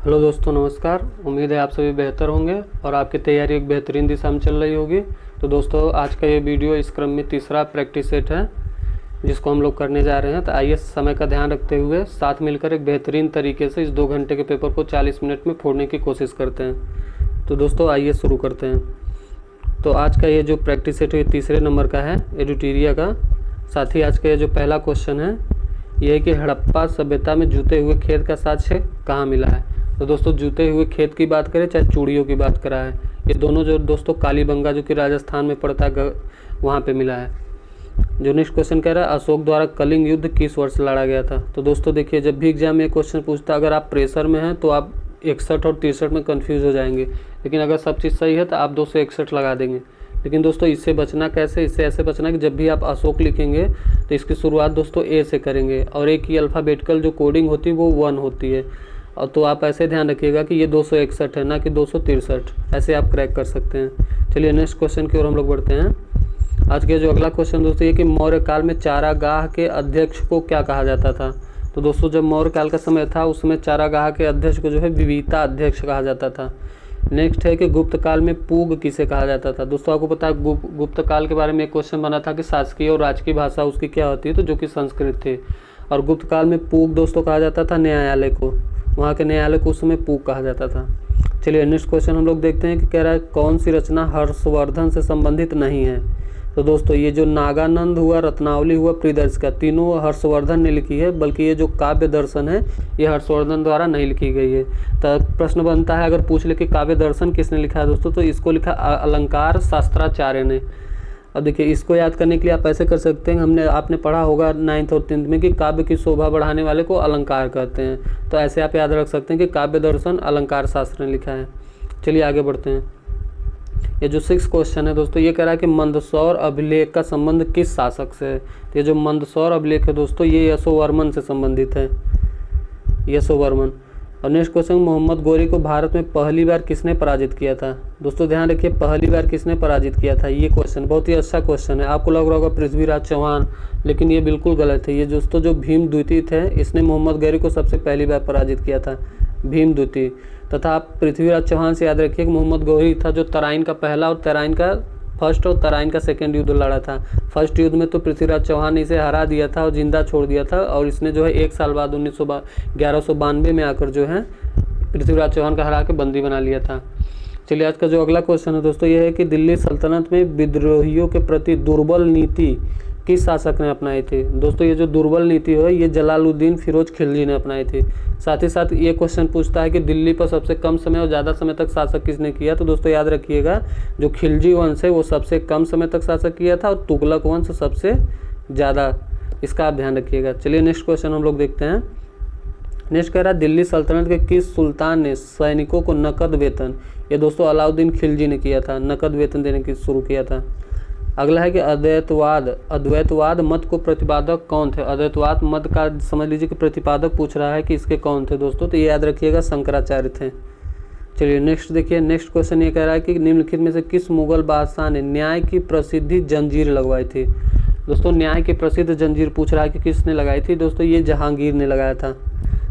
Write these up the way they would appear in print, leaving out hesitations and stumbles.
Hello दोस्तों, नमस्कार। उम्मीद है आप सभी बेहतर होंगे और आपकी तैयारी एक बेहतरीन दिशा में चल रही होगी। तो दोस्तों, आज का ये वीडियो इस क्रम में तीसरा प्रैक्टिस सेट है जिसको हम लोग करने जा रहे हैं। तो आइए समय का ध्यान रखते हुए साथ मिलकर एक बेहतरीन तरीके से इस 2 घंटे के पेपर को 40 मिनट में फोड़ने की कोशिश करते हैं। तो दोस्तों आइए शुरू करते हैं। तो आज का ये जो प्रैक्टिस सेट है ये तीसरे नंबर का है, एडिटोरिया का। साथ ही आज का ये जो पहला क्वेश्चन है ये है कि हड़प्पा सभ्यता में जूते हुए खेत का साक्ष्य कहाँ मिला है। तो दोस्तों, जूते हुए खेत की बात करें चाहे चूड़ियों की बात करा है, ये दोनों जो दोस्तों कालीबंगा जो कि राजस्थान में पड़ता है वहाँ पे मिला है। जो नेक्स्ट क्वेश्चन कह रहा है अशोक द्वारा कलिंग युद्ध किस वर्ष लड़ा गया था। तो दोस्तों देखिए, जब भी एग्जाम में क्वेश्चन पूछता है, अगर आप प्रेशर में हैं तो आप 61 और 63 में कन्फ्यूज़ हो जाएंगे, लेकिन अगर सब चीज़ सही है तो आप 261 लगा देंगे। लेकिन दोस्तों इससे बचना कैसे, इससे ऐसे बचना कि जब भी आप अशोक लिखेंगे तो इसकी शुरुआत दोस्तों ए से करेंगे और ए की अल्फ़ाबेटिकल जो कोडिंग होती है वो 1 होती है। और तो आप ऐसे ध्यान रखिएगा कि ये 261 है, ना कि 263। ऐसे आप क्रैक कर सकते हैं। चलिए नेक्स्ट क्वेश्चन की ओर हम लोग बढ़ते हैं। आज के जो अगला क्वेश्चन दोस्तों ये कि मौर्य काल में चारागाह के अध्यक्ष को क्या कहा जाता था। तो दोस्तों जब मौर्य काल का समय था उसमें चारागाह के अध्यक्ष को जो है विविता अध्यक्ष कहा जाता था। नेक्स्ट है कि गुप्त काल में पूग किसे कहा जाता था। दोस्तों आपको पता है गुप्त काल के बारे में एक क्वेश्चन बना था कि शासकीय और राजकीय भाषा उसकी क्या होती है, तो जो कि संस्कृत थी। और गुप्त काल में पूग दोस्तों कहा जाता था न्यायालय को, वहाँ के न्यायालय को उस समय पूग कहा जाता था। चलिए नेक्स्ट क्वेश्चन हम लोग देखते हैं कि कह रहा है कौन सी रचना हर्षवर्धन से संबंधित नहीं है। तो दोस्तों ये जो नागानंद हुआ, रत्नावली हुआ, प्रियदर्शिका, तीनों हर्षवर्धन ने लिखी है, बल्कि ये जो काव्य दर्शन है ये हर्षवर्धन द्वारा नहीं लिखी गई है। तो प्रश्न बनता है, अगर पूछ ले कि काव्य दर्शन किसने लिखा है दोस्तों, तो इसको लिखा अलंकार शास्त्राचार्य ने। अब देखिए इसको याद करने के लिए आप ऐसे कर सकते हैं, आपने पढ़ा होगा 9th और 10th में कि काव्य की शोभा बढ़ाने वाले को अलंकार कहते हैं। तो ऐसे आप याद रख सकते हैं कि काव्य दर्शन अलंकार शास्त्र ने लिखा है। चलिए आगे बढ़ते हैं। ये जो 6 क्वेश्चन है दोस्तों ये कह रहा है कि मंदसौर अभिलेख का संबंध किस शासक से है। तो ये जो मंदसौर अभिलेख है दोस्तों ये यशोवर्मन से संबंधित है, यशोवर्मन। और नेक्स्ट क्वेश्चन, मोहम्मद गोरी को भारत में पहली बार किसने पराजित किया था। दोस्तों ध्यान रखिए, पहली बार किसने पराजित किया था। ये क्वेश्चन बहुत ही अच्छा क्वेश्चन है। आपको लग रहा होगा पृथ्वीराज चौहान, लेकिन ये बिल्कुल गलत है। ये दोस्तों जो भीम द्वितीय थे इसने मोहम्मद गोरी को सबसे पहली बार पराजित किया था, भीम द्वितीय। तथा आप पृथ्वीराज चौहान से याद रखिए कि मोहम्मद गोरी था जो तराइन का पहला और तराइन का फर्स्ट और तराइन का सेकेंड युद्ध लड़ा था। फर्स्ट युद्ध में तो पृथ्वीराज चौहान ने इसे हरा दिया था और जिंदा छोड़ दिया था, और इसने जो है 1 साल बाद 1192 में आकर जो है पृथ्वीराज चौहान का हरा के बंदी बना लिया था। चलिए आज का जो अगला क्वेश्चन है दोस्तों ये है कि दिल्ली सल्तनत में विद्रोहियों के प्रति दुर्बल नीति किस शासक ने अपनाई थी। दोस्तों ये जो दुर्बल नीति है ये जलालुद्दीन फिरोज खिलजी ने अपनाई थी। साथ ही साथ ये क्वेश्चन पूछता है कि दिल्ली पर सबसे कम समय और ज़्यादा समय तक शासक किसने किया। तो दोस्तों याद रखिएगा जो खिलजी वंश है वो सबसे कम समय तक शासक किया था और तुगलक वंश सबसे ज़्यादा, इसका आप ध्यान रखिएगा। चलिए नेक्स्ट क्वेश्चन हम लोग देखते हैं। नेक्स्ट कह रहा है दिल्ली सल्तनत के किस सुल्तान ने सैनिकों को नकद वेतन, ये दोस्तों अलाउद्दीन खिलजी ने किया था, नकद वेतन देने की शुरू किया था। अगला है कि अद्वैतवाद मत को प्रतिपादक कौन थे। अद्वैतवाद मत का समझ लीजिए कि प्रतिपादक पूछ रहा है कि इसके कौन थे दोस्तों, तो ये याद रखिएगा शंकराचार्य थे। चलिए नेक्स्ट देखिए, नेक्स्ट क्वेश्चन ये कह रहा है कि निम्नलिखित में से किस मुगल बादशाह ने न्याय की प्रसिद्धि जंजीर लगवाई थी। दोस्तों न्याय की प्रसिद्ध जंजीर पूछ रहा है कि किसने लगाई थी। दोस्तों ये जहांगीर ने लगाया था,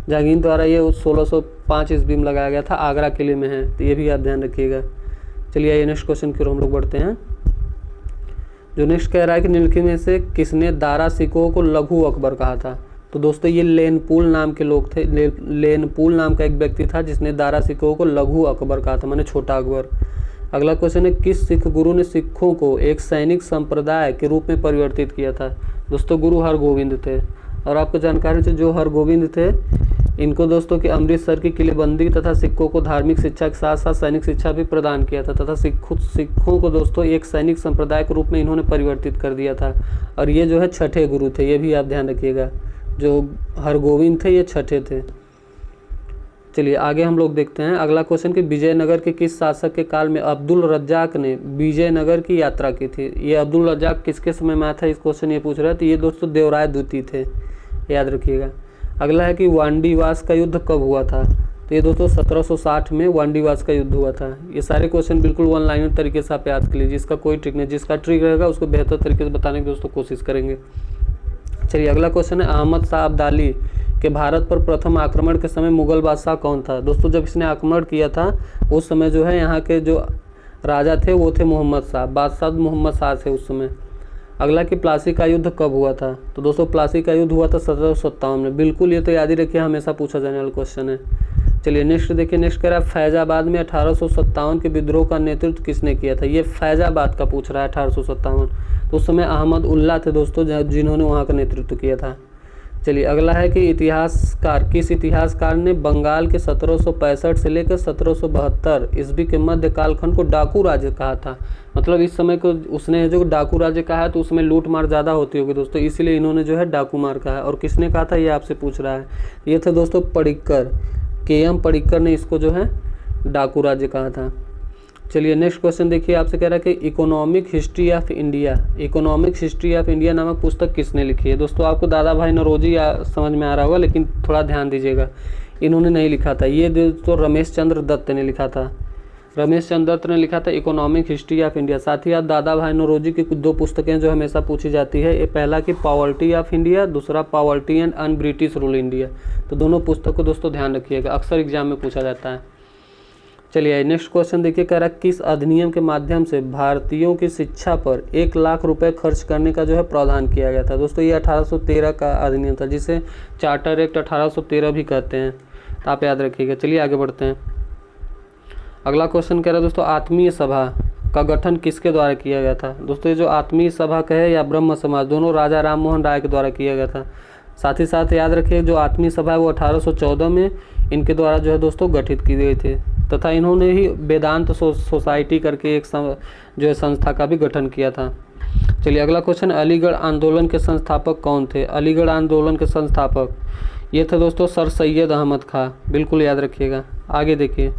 जहांगीर द्वारा ये 1605 ईस्वी में लगाया गया था, आगरा किले में है, तो ये भी आप ध्यान रखिएगा। चलिए ये नेक्स्ट क्वेश्चन की ओर हम लोग बढ़ते हैं। जो नेक्स्ट कह रहा है कि निम्नलिखित में से किसने दारा सिकोह को लघु अकबर कहा था। तो दोस्तों ये लेनपुल नाम के लोग थे, लेनपुल नाम का एक व्यक्ति था जिसने दारा सिकोह को लघु अकबर कहा था, माने छोटा अकबर। अगला क्वेश्चन है किस सिख गुरु ने सिखों को एक सैनिक संप्रदाय के रूप में परिवर्तित किया था। दोस्तों गुरु हरगोविंद थे। और आपको जानकारी से जो हरगोविंद थे इनको दोस्तों कि अमृतसर की किलेबंदी तथा सिखों को धार्मिक शिक्षा के साथ साथ सैनिक शिक्षा भी प्रदान किया था, तथा सिखों को दोस्तों एक सैनिक संप्रदाय के रूप में इन्होंने परिवर्तित कर दिया था। और ये जो है छठे गुरु थे, ये भी आप ध्यान रखिएगा। जो हरगोविंद थे ये छठे थे। चलिए आगे हम लोग देखते हैं अगला क्वेश्चन कि विजयनगर के किस शासक के काल में अब्दुल रज्जाक ने विजयनगर की यात्रा की थी। ये अब्दुल रज्जाक किसके समय में आया था, इस क्वेश्चन ये पूछ रहा है, तो ये दोस्तों देवराय द्वितीय थे, याद रखिएगा। अगला है कि वांडीवास का युद्ध कब हुआ था। तो ये दोस्तों 1760 में वांडीवास का युद्ध हुआ था। ये सारे क्वेश्चन बिल्कुल 1 लाइनर तरीके से आप याद कर लीजिए, इसका कोई ट्रिक नहीं, जिसका ट्रिक रहेगा उसको बेहतर तरीके से बताने की दोस्तों कोशिश करेंगे। चलिए अगला क्वेश्चन है, अहमद शाह अब्दाली के भारत पर प्रथम आक्रमण के समय मुगल बादशाह कौन था? दोस्तों जब इसने आक्रमण किया था उस समय जो है यहाँ के जो राजा थे वो थे मोहम्मद शाह, बादशाह मोहम्मद शाह थे उस समय। अगला कि प्लासी का युद्ध कब हुआ था? तो दोस्तों प्लासी का युद्ध हुआ था 1757 में। बिल्कुल ये तो याद ही रखिए, हमेशा पूछा जाने वाला क्वेश्चन है। चलिए नेक्स्ट देखिए, नेक्स्ट कह रहा है फैजाबाद में 1857 के विद्रोह का नेतृत्व किसने किया था? ये फैजाबाद का पूछ रहा है 1857। तो उस समय अहमद उल्ला थे दोस्तों जिन्होंने वहाँ का नेतृत्व किया था। चलिए अगला है कि किस इतिहासकार ने बंगाल के 1765 से लेकर 1772 ईस्वी के मध्य कालखंड को डाकू राज्य कहा था? मतलब इस समय को उसने जो डाकू राज्य कहा है तो उसमें लूट मार ज़्यादा होती होगी दोस्तों, इसीलिए इन्होंने जो है डाकू मार कहा है। और किसने कहा था ये आपसे पूछ रहा है। ये थे दोस्तों पडिक्कर, KM पडिक्कर ने इसको जो है डाकू राज्य कहा था। चलिए नेक्स्ट क्वेश्चन देखिए, आपसे कह रहा है कि इकोनॉमिक हिस्ट्री ऑफ इंडिया नामक पुस्तक किसने लिखी है? दोस्तों आपको दादा भाई नौरोजी समझ में आ रहा होगा, लेकिन थोड़ा ध्यान दीजिएगा, इन्होंने नहीं लिखा था। ये दोस्तों रमेश चंद्र दत्त ने लिखा था। रमेश चंद्र दत्त ने लिखा था इकोनॉमिक हिस्ट्री ऑफ इंडिया। साथ ही आप दादा भाई नौरोजी की कुछ 2 पुस्तकें जो हमेशा पूछी जाती है, ये पहला कि पॉवर्टी ऑफ इंडिया, दूसरा poverty and un British rule India. तो दोनों पुस्तक को दोस्तों ध्यान रखिएगा, अक्सर एग्जाम में पूछा जाता है। चलिए नेक्स्ट क्वेश्चन देखिए, कह रहा है किस अधिनियम के माध्यम से भारतीयों की शिक्षा पर 1 लाख रुपए खर्च करने का जो है प्रावधान किया गया था? दोस्तों ये 1813 का अधिनियम था, जिसे चार्टर एक्ट 1813 भी कहते हैं, तो आप याद रखिएगा। चलिए आगे बढ़ते हैं। अगला क्वेश्चन कह रहा है दोस्तों, आत्मीय सभा का गठन किसके द्वारा किया गया था? दोस्तों ये जो आत्मीय सभा कहे या ब्रह्म समाज, दोनों राजा राम मोहन राय के द्वारा किया गया था। साथ ही साथ याद रखिए जो आत्मीय सभा है वो 1814 में इनके द्वारा जो है दोस्तों गठित की गई थी, तथा इन्होंने ही वेदांत सोसाइटी करके एक जो है संस्था का भी गठन किया था। चलिए अगला क्वेश्चन, अलीगढ़ आंदोलन के संस्थापक कौन थे? अलीगढ़ आंदोलन के संस्थापक ये थे दोस्तों सर सैयद अहमद खां, बिल्कुल याद रखिएगा। आगे देखिए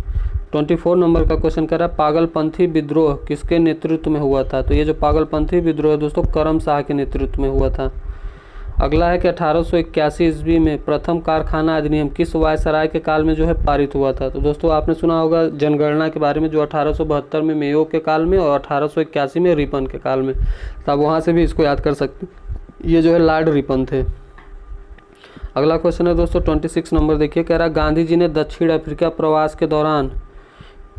24 नंबर का क्वेश्चन कर रहा है, पागलपंथी विद्रोह किसके नेतृत्व में हुआ था? तो ये जो पागलपंथी विद्रोह है दोस्तों करम शाह के नेतृत्व में हुआ था। अगला है कि 1881 ईस्वी में प्रथम कारखाना अधिनियम किस वायसराय के काल में जो है पारित हुआ था? तो दोस्तों आपने सुना होगा जनगणना के बारे में, जो 1872 में मेयो के काल में और 1881 में रिपन के काल में, तब वहाँ से भी इसको याद कर सकते। ये जो है लॉर्ड रिपन थे। अगला क्वेश्चन है दोस्तों 26 नंबर देखिए, कह रहा है गांधी जी ने दक्षिण अफ्रीका प्रवास के दौरान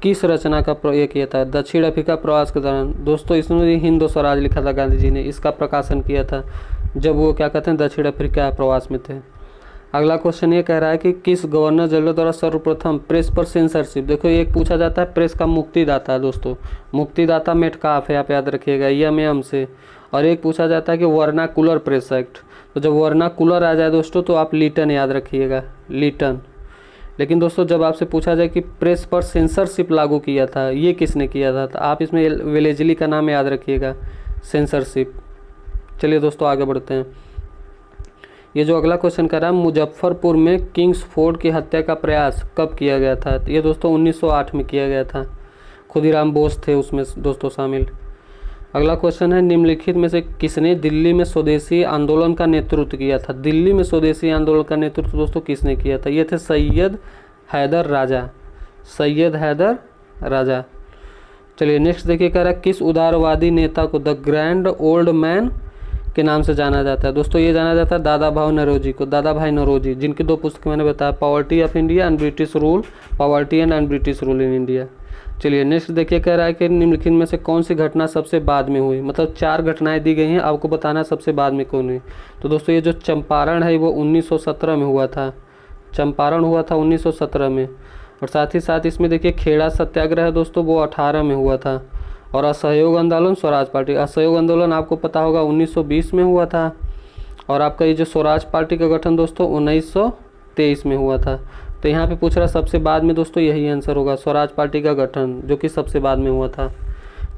किस रचना का ये किया था? दक्षिण अफ्रीका प्रवास के दौरान दोस्तों इसने हिंद स्वराज लिखा था, गांधी जी ने इसका प्रकाशन किया था जब वो क्या कहते हैं दक्षिण अफ्रीका प्रवास में थे। अगला क्वेश्चन ये कह रहा है कि किस गवर्नर जनरल द्वारा सर्वप्रथम प्रेस पर सेंसरशिप, देखो एक पूछा जाता है प्रेस का मुक्तिदाता दोस्तों, मुक्तिदाता मेटकाफ है, आप याद रखिएगा यम से। और एक पूछा जाता है कि वर्नाकुलर प्रेस एक्ट, तो जब वर्नाकुलर आ जाए दोस्तों तो आप लीटन याद रखिएगा, लीटन। लेकिन दोस्तों जब आपसे पूछा जाए कि प्रेस पर सेंसरशिप लागू किया था ये किसने किया था, तो आप इसमें वेलेजली का नाम याद रखिएगा, सेंसरशिप। चलिए दोस्तों आगे बढ़ते हैं। ये जो अगला क्वेश्चन कर रहा है, मुजफ्फरपुर में किंग्सफोर्ड की हत्या का प्रयास कब किया गया था? तो ये दोस्तों 1908 में किया गया था, खुदीराम बोस थे उसमें दोस्तों शामिल। अगला क्वेश्चन है, निम्नलिखित में से किसने दिल्ली में स्वदेशी आंदोलन का नेतृत्व किया था? दिल्ली में स्वदेशी आंदोलन का नेतृत्व दोस्तों किसने किया था? ये थे सैयद हैदर राजा, सैयद हैदर राजा। चलिए नेक्स्ट देखिए, कह रहा है किस उदारवादी नेता को द ग्रैंड ओल्ड मैन के नाम से जाना जाता है? दोस्तों ये जाना जाता है दादा भाई नौरोजी को, दादा भाई नौरोजी, जिनकी 2 पुस्तकें मैंने बताया, poverty of India and British rule, poverty and British rule in India. चलिए नेक्स्ट देखिए, कह रहा है कि निम्नलिखित में से कौन सी घटना सबसे बाद में हुई? मतलब 4 घटनाएं दी गई हैं, आपको बताना सबसे बाद में कौन हुई। तो दोस्तों ये जो चंपारण है वो 1917 में हुआ था, चंपारण हुआ था 1917 में। और साथ ही साथ इसमें देखिए खेड़ा सत्याग्रह दोस्तों वो 18 में हुआ था। और असहयोग आंदोलन स्वराज पार्टी, असहयोग आंदोलन आपको पता होगा 1920 में हुआ था। और आपका ये जो स्वराज पार्टी का गठन दोस्तों 1923 में हुआ था। तो यहाँ पे पूछ रहा सबसे बाद में दोस्तों यही आंसर होगा, स्वराज पार्टी का गठन जो कि सबसे बाद में हुआ था।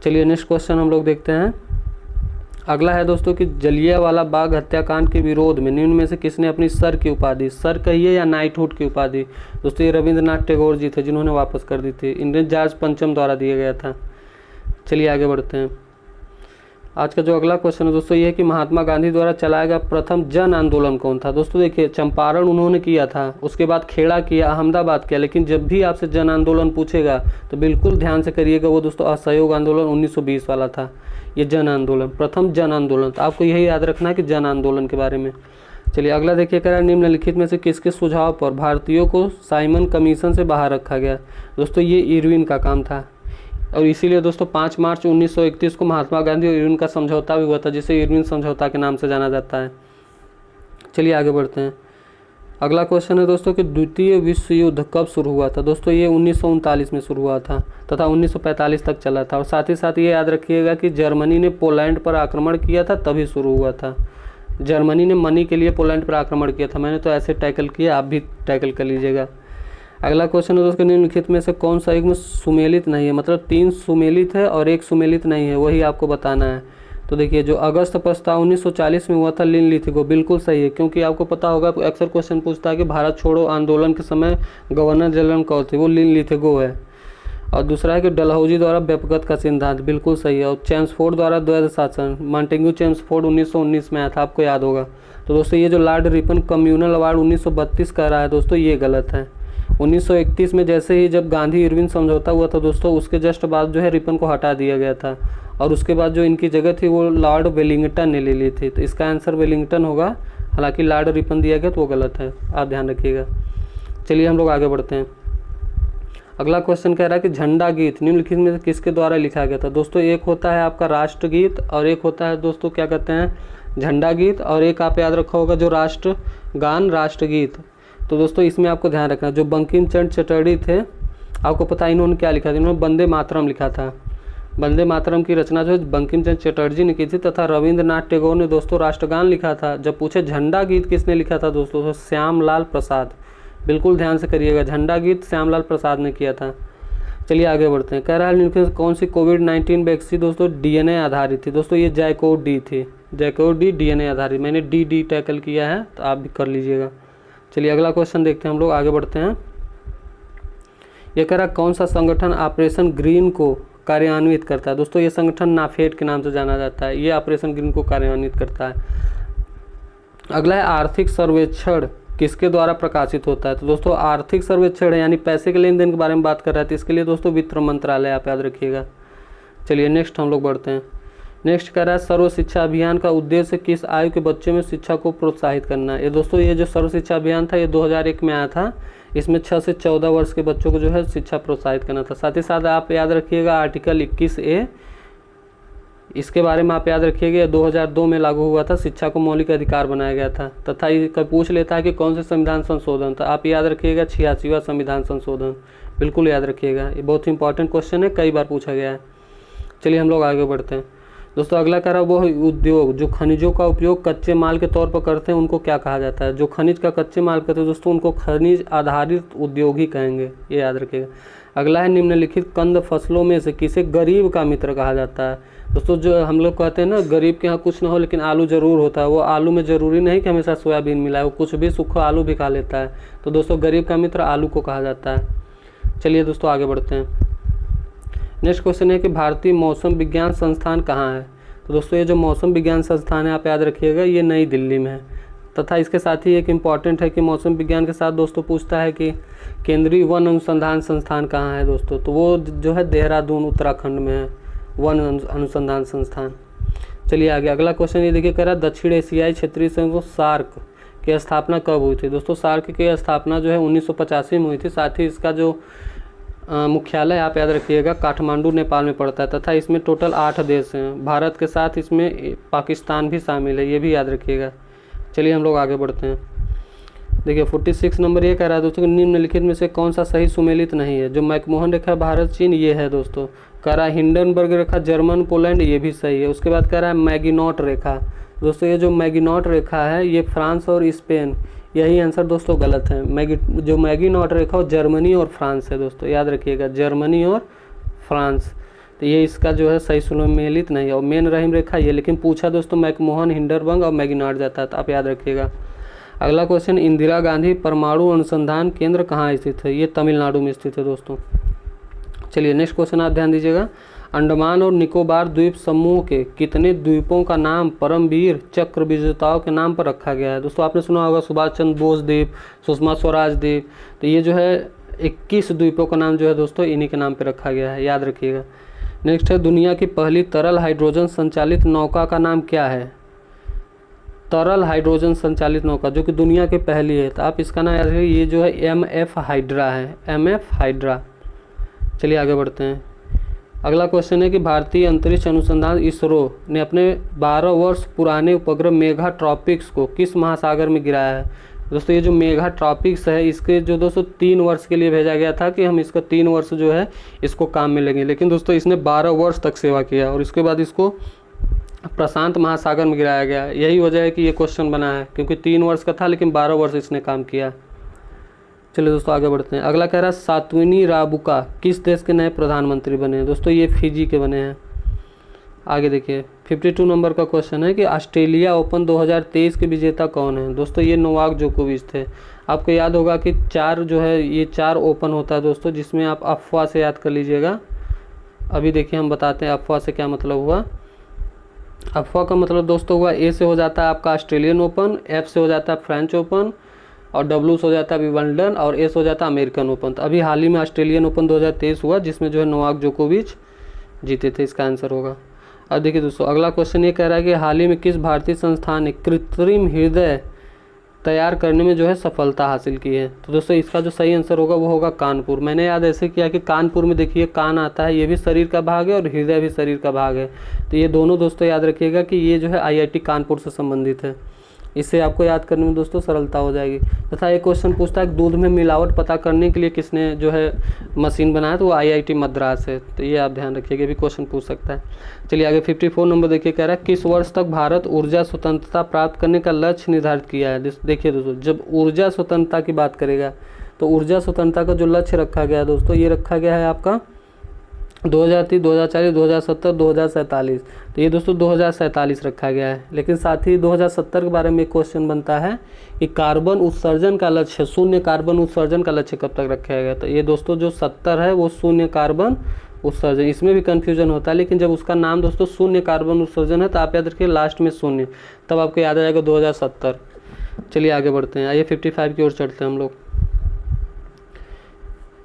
चलिए नेक्स्ट क्वेश्चन हम लोग देखते हैं। अगला है दोस्तों कि जलियांवाला बाग हत्याकांड के विरोध में निम्न में से किसने अपनी सर की उपाधि, सर कहिए या नाइटहुड की उपाधि, दोस्तों ये रविंद्रनाथ टैगोर जी थे जिन्होंने वापस कर दी थी, इन्हें जॉर्ज पंचम द्वारा दिया गया था। चलिए आगे बढ़ते हैं। आज का जो अगला क्वेश्चन है दोस्तों ये है कि महात्मा गांधी द्वारा चलाया गया प्रथम जन आंदोलन कौन था। दोस्तों देखिए, चंपारण उन्होंने किया था, उसके बाद खेड़ा किया, अहमदाबाद किया, लेकिन जब भी आपसे जन आंदोलन पूछेगा तो बिल्कुल ध्यान से करिएगा, वो दोस्तों असहयोग आंदोलन 1920 वाला था। ये जन आंदोलन, प्रथम जन आंदोलन, तो आपको यही याद रखना है कि जन आंदोलन के बारे में। चलिए अगला देखिए, कह रहा है निम्नलिखित में से किसके सुझाव पर भारतीयों को साइमन कमीशन से बाहर रखा गया। दोस्तों ये इरविन का काम था, और इसीलिए दोस्तों 5 मार्च 1931 को महात्मा गांधी और इरविन का समझौता भी हुआ था, जिसे इरविन समझौता के नाम से जाना जाता है। चलिए आगे बढ़ते हैं। अगला क्वेश्चन है दोस्तों कि द्वितीय विश्व युद्ध कब शुरू हुआ था। दोस्तों ये 1939 में शुरू हुआ था तथा 1945 तक चला था, और साथ ही साथ ये याद रखिएगा कि जर्मनी ने पोलैंड पर आक्रमण किया था तभी शुरू हुआ था। जर्मनी ने मनी के लिए पोलैंड पर आक्रमण किया था, मैंने तो ऐसे टैकल किया, आप भी टैकल कर लीजिएगा। अगला क्वेश्चन है दोस्तों, निम्नलिखित में से कौन सा युग्म सुमेलित नहीं है, मतलब 3 सुमेलित है और 1 सुमेलित नहीं है, वही आपको बताना है। तो देखिए, जो अगस्त प्रस्ताव 1940 में हुआ था लिनलिथिगो, बिल्कुल सही है, क्योंकि आपको पता होगा अक्सर क्वेश्चन पूछता है कि भारत छोड़ो आंदोलन के समय गवर्नर जनरल कौन थे, वो लिनलिथिगो है। और दूसरा है कि डलहौजी द्वारा व्यपगत का सिद्धांत, बिल्कुल सही है। और चेम्सफोर्ड द्वारा द्वैध शासन, मॉन्टेग्यू चेम्सफोर्ड 1919 में आया था, आपको याद होगा। तो दोस्तों ये जो लॉर्ड रिपन कम्युनल अवार्ड 1932 का रहा है दोस्तों, ये गलत है। 1931 में जैसे ही जब गांधी इरविन समझौता हुआ था दोस्तों, उसके जस्ट बाद जो है रिपन को हटा दिया गया था, और उसके बाद जो इनकी जगह थी वो लॉर्ड वेलिंगटन ने ले ली थी। तो इसका आंसर वेलिंगटन होगा, हालांकि लॉर्ड रिपन दिया गया तो वो गलत है, आप ध्यान रखिएगा। चलिए हम लोग आगे बढ़ते हैं। अगला क्वेश्चन कह रहा है कि झंडा गीत निम्नलिखित में से किसके द्वारा लिखा गया था। दोस्तों एक होता है आपका राष्ट्रगीत, और एक होता है दोस्तों क्या कहते हैं झंडा गीत, और एक आप याद रखा होगा जो राष्ट्रगान राष्ट्रगीत। तो दोस्तों इसमें आपको ध्यान रखना, जो बंकिम चंद्र चटर्जी थे, आपको पता है इन्होंने क्या लिखा था, इन्होंने वंदे मातरम लिखा था। वंदे मातरम की रचना जो बंकिम चंद्र चटर्जी ने की थी, तथा रविंद्रनाथ टैगोर ने दोस्तों राष्ट्रगान लिखा था। जब पूछे झंडा गीत किसने लिखा था दोस्तों, तो श्यामलाल प्रसाद, बिल्कुल ध्यान से करिएगा, झंडा गीत श्यामलाल प्रसाद ने किया था। चलिए आगे बढ़ते हैं। कह रहा है कौन सी कोविड-19 वैक्सीन दोस्तों डीएनए आधारित थी। दोस्तों ये जैकोव डी थी, जैकोव डी डीएनए आधारित, मैंने डी टैकल किया है, तो आप भी कर लीजिएगा। चलिए अगला क्वेश्चन देखते हैं, हम लोग आगे बढ़ते हैं। ये कह रहा कौन सा संगठन ऑपरेशन ग्रीन को कार्यान्वित करता है। दोस्तों ये संगठन नाफेड के नाम से जाना जाता है, ये ऑपरेशन ग्रीन को कार्यान्वित करता है। अगला है आर्थिक सर्वेक्षण किसके द्वारा प्रकाशित होता है। तो दोस्तों आर्थिक सर्वेक्षण है यानी पैसे के लेन देन के बारे में बात कर रहा है, तो इसके लिए दोस्तों वित्त मंत्रालय, आप याद रखिएगा। चलिए नेक्स्ट हम लोग बढ़ते हैं। नेक्स्ट कह रहा है सर्व शिक्षा अभियान का उद्देश्य किस आयु के बच्चों में शिक्षा को प्रोत्साहित करना है। ये दोस्तों ये जो सर्व शिक्षा अभियान था ये 2001 में आया था, इसमें 6 से 14 वर्ष के बच्चों को जो है शिक्षा प्रोत्साहित करना था। साथ ही साथ आप याद रखिएगा आर्टिकल 21A, इसके बारे में आप याद रखिएगा 2002 में लागू हुआ था, शिक्षा को मौलिक अधिकार बनाया गया था। तथा ये पूछ लेता है कि कौन से संविधान संशोधन, तो आप याद रखिएगा 86वां संविधान संशोधन, बिल्कुल याद रखिएगा, ये बहुत इंपॉर्टेंट क्वेश्चन है, कई बार पूछा गया है। चलिए हम लोग आगे बढ़ते हैं। दोस्तों अगला कह रहा है वो उद्योग जो खनिजों का उपयोग कच्चे माल के तौर पर करते हैं उनको क्या कहा जाता है। जो खनिज का कच्चे माल करते हैं दोस्तों उनको खनिज आधारित उद्योग ही कहेंगे, ये याद रखिएगा। अगला है निम्नलिखित कंद फसलों में से किसे गरीब का मित्र कहा जाता है। दोस्तों जो हम लोग कहते हैं ना गरीब के यहाँ कुछ ना हो लेकिन आलू ज़रूर होता है, वो आलू में ज़रूरी नहीं कि हमेशा सोयाबीन मिला है, वो कुछ भी सूखा आलू भी खा लेता है। तो दोस्तों गरीब का मित्र आलू को कहा जाता है। चलिए दोस्तों आगे बढ़ते हैं। नेक्स्ट क्वेश्चन है कि भारतीय मौसम विज्ञान संस्थान कहाँ है। तो दोस्तों ये जो मौसम विज्ञान संस्थान है आप याद रखिएगा ये नई दिल्ली में है। तथा इसके साथ ही एक इम्पॉर्टेंट है कि मौसम विज्ञान के साथ दोस्तों पूछता है कि केंद्रीय वन अनुसंधान संस्थान कहाँ है दोस्तों, तो वो जो है देहरादून उत्तराखंड में है वन अनुसंधान संस्थान। चलिए आगे अगला क्वेश्चन ये देखिए कह रहा है दक्षिण एशियाई क्षेत्रीय संघ सार्क की स्थापना कब हुई थी। दोस्तों सार्क की स्थापना जो है 1985 में हुई थी। साथ ही इसका जो मुख्यालय आप याद रखिएगा काठमांडू नेपाल में पड़ता है। तथा इसमें टोटल 8 देश हैं, भारत के साथ इसमें पाकिस्तान भी शामिल है, ये भी याद रखिएगा। चलिए हम लोग आगे बढ़ते हैं। देखिए 46 नंबर ये कह रहा है दोस्तों निम्नलिखित में से कौन सा सही सुमेलित नहीं है। जो मैकमोहन रेखा भारत चीन ये है दोस्तों। कह रहा है हिंडनबर्ग रेखा जर्मन पोलैंड, ये भी सही है। उसके बाद कह रहा है मैगिनॉट रेखा। दोस्तों ये जो मैगिनॉट रेखा है ये फ्रांस और स्पेन, यही आंसर दोस्तों गलत है। जो मैगिनॉट रेखा वो जर्मनी और फ्रांस है दोस्तों, याद रखिएगा जर्मनी और फ्रांस। तो ये इसका जो है सही सुमेलित नहीं है। और मेन रहीम रेखा ये, लेकिन पूछा दोस्तों मैकमोहन हिंडनबर्ग और मैगिनॉट जाता है, तो आप याद रखिएगा। अगला क्वेश्चन इंदिरा गांधी परमाणु अनुसंधान केंद्र कहाँ स्थित है। ये तमिलनाडु में स्थित है दोस्तों। चलिए नेक्स्ट क्वेश्चन आप ध्यान दीजिएगा। अंडमान और निकोबार द्वीप समूह के कितने द्वीपों का नाम परमवीर चक्र विजेताओं के नाम पर रखा गया है? दोस्तों आपने सुना होगा सुभाष चंद्र बोस द्वीप, सुषमा स्वराज द्वीप। तो ये जो है 21 द्वीपों का नाम जो है दोस्तों इन्हीं के नाम पर रखा गया है, याद रखिएगा। नेक्स्ट है दुनिया की पहली तरल हाइड्रोजन संचालित नौका का नाम क्या है? तरल हाइड्रोजन संचालित नौका जो कि दुनिया की पहली है, तो आप इसका नाम याद रखिए, ये जो है MF हाइड्रा है, MF हाइड्रा। चलिए आगे बढ़ते हैं। अगला क्वेश्चन है कि भारतीय अंतरिक्ष अनुसंधान इसरो ने अपने 12 वर्ष पुराने उपग्रह मेघा ट्रॉपिक्स को किस महासागर में गिराया है? दोस्तों ये जो मेघा ट्रॉपिक्स है इसके जो दोस्तों 3 वर्ष के लिए भेजा गया था कि हम इसका 3 वर्ष जो है इसको काम में लेंगे, लेकिन दोस्तों इसने 12 वर्ष तक सेवा किया और इसके बाद इसको प्रशांत महासागर में गिराया गया। यही वजह है कि ये क्वेश्चन बना है, क्योंकि 3 वर्ष का था लेकिन 12 वर्ष इसने काम किया। चलिए दोस्तों आगे बढ़ते हैं। अगला कह रहा है सात्विनी राबुका किस देश के नए प्रधानमंत्री बने हैं? दोस्तों ये फिजी के बने हैं। आगे देखिए 52 नंबर का क्वेश्चन है कि ऑस्ट्रेलिया ओपन 2023 के विजेता कौन है? दोस्तों ये नोवाक जोकोविच थे। आपको याद होगा कि 4 जो है ये 4 ओपन होता है दोस्तों, जिसमें आप अफवाह से याद कर लीजिएगा। अभी देखिए हम बताते हैं अफवाह से क्या मतलब हुआ। अफवाह का मतलब दोस्तों हुआ ए से हो जाता है आपका ऑस्ट्रेलियन ओपन, एफ से हो जाता है फ्रेंच ओपन, और डब्ल्यू से हो जाता है विंबलडन, और ए से हो जाता है अमेरिकन ओपन। तो अभी हाल ही में ऑस्ट्रेलियन ओपन 2023 हुआ जिसमें जो है नोवाक जोकोविच जीते थे, इसका आंसर होगा। अब देखिए दोस्तों अगला क्वेश्चन ये कह रहा है कि हाल ही में किस भारतीय संस्थान ने कृत्रिम हृदय तैयार करने में जो है सफलता हासिल की है? तो दोस्तों इसका जो सही आंसर होगा वो होगा कानपुर। मैंने याद ऐसे किया कि कानपुर में देखिए कान आता है, ये भी शरीर का भाग है और हृदय भी शरीर का भाग है। तो ये दोनों दोस्तों याद रखिएगा कि ये जो है IIT कानपुर से संबंधित है। इससे आपको याद करने में दोस्तों सरलता हो जाएगी। तथा एक क्वेश्चन पूछता है दूध में मिलावट पता करने के लिए किसने जो है मशीन बनाया? तो वो IIT मद्रास है। तो ये आप ध्यान रखिएगा, भी क्वेश्चन पूछ सकता है। चलिए आगे 54 नंबर देखिए कह रहा है किस वर्ष तक भारत ऊर्जा स्वतंत्रता प्राप्त करने का लक्ष्य निर्धारित किया है? देखिए दोस्तों जब ऊर्जा स्वतंत्रता की बात करेगा तो ऊर्जा स्वतंत्रता का जो लक्ष्य रखा गया है दोस्तों, ये रखा गया है आपका 2030, 2040, 2070, 2047। तो ये दोस्तों 2047 रखा गया है। लेकिन साथ ही 2070 के बारे में एक क्वेश्चन बनता है कि कार्बन उत्सर्जन का लक्ष्य, शून्य कार्बन उत्सर्जन का लक्ष्य कब तक रखा गया? तो ये दोस्तों जो 70 है वो शून्य कार्बन उत्सर्जन, इसमें भी कन्फ्यूजन होता है, लेकिन जब उसका नाम दोस्तों शून्य कार्बन उत्सर्जन है तो आप याद रखिए लास्ट में शून्य, तब आपको याद आ जाएगा 2070। चलिए आगे बढ़ते हैं, आइए 55 की ओर चढ़ते हैं हम लोग।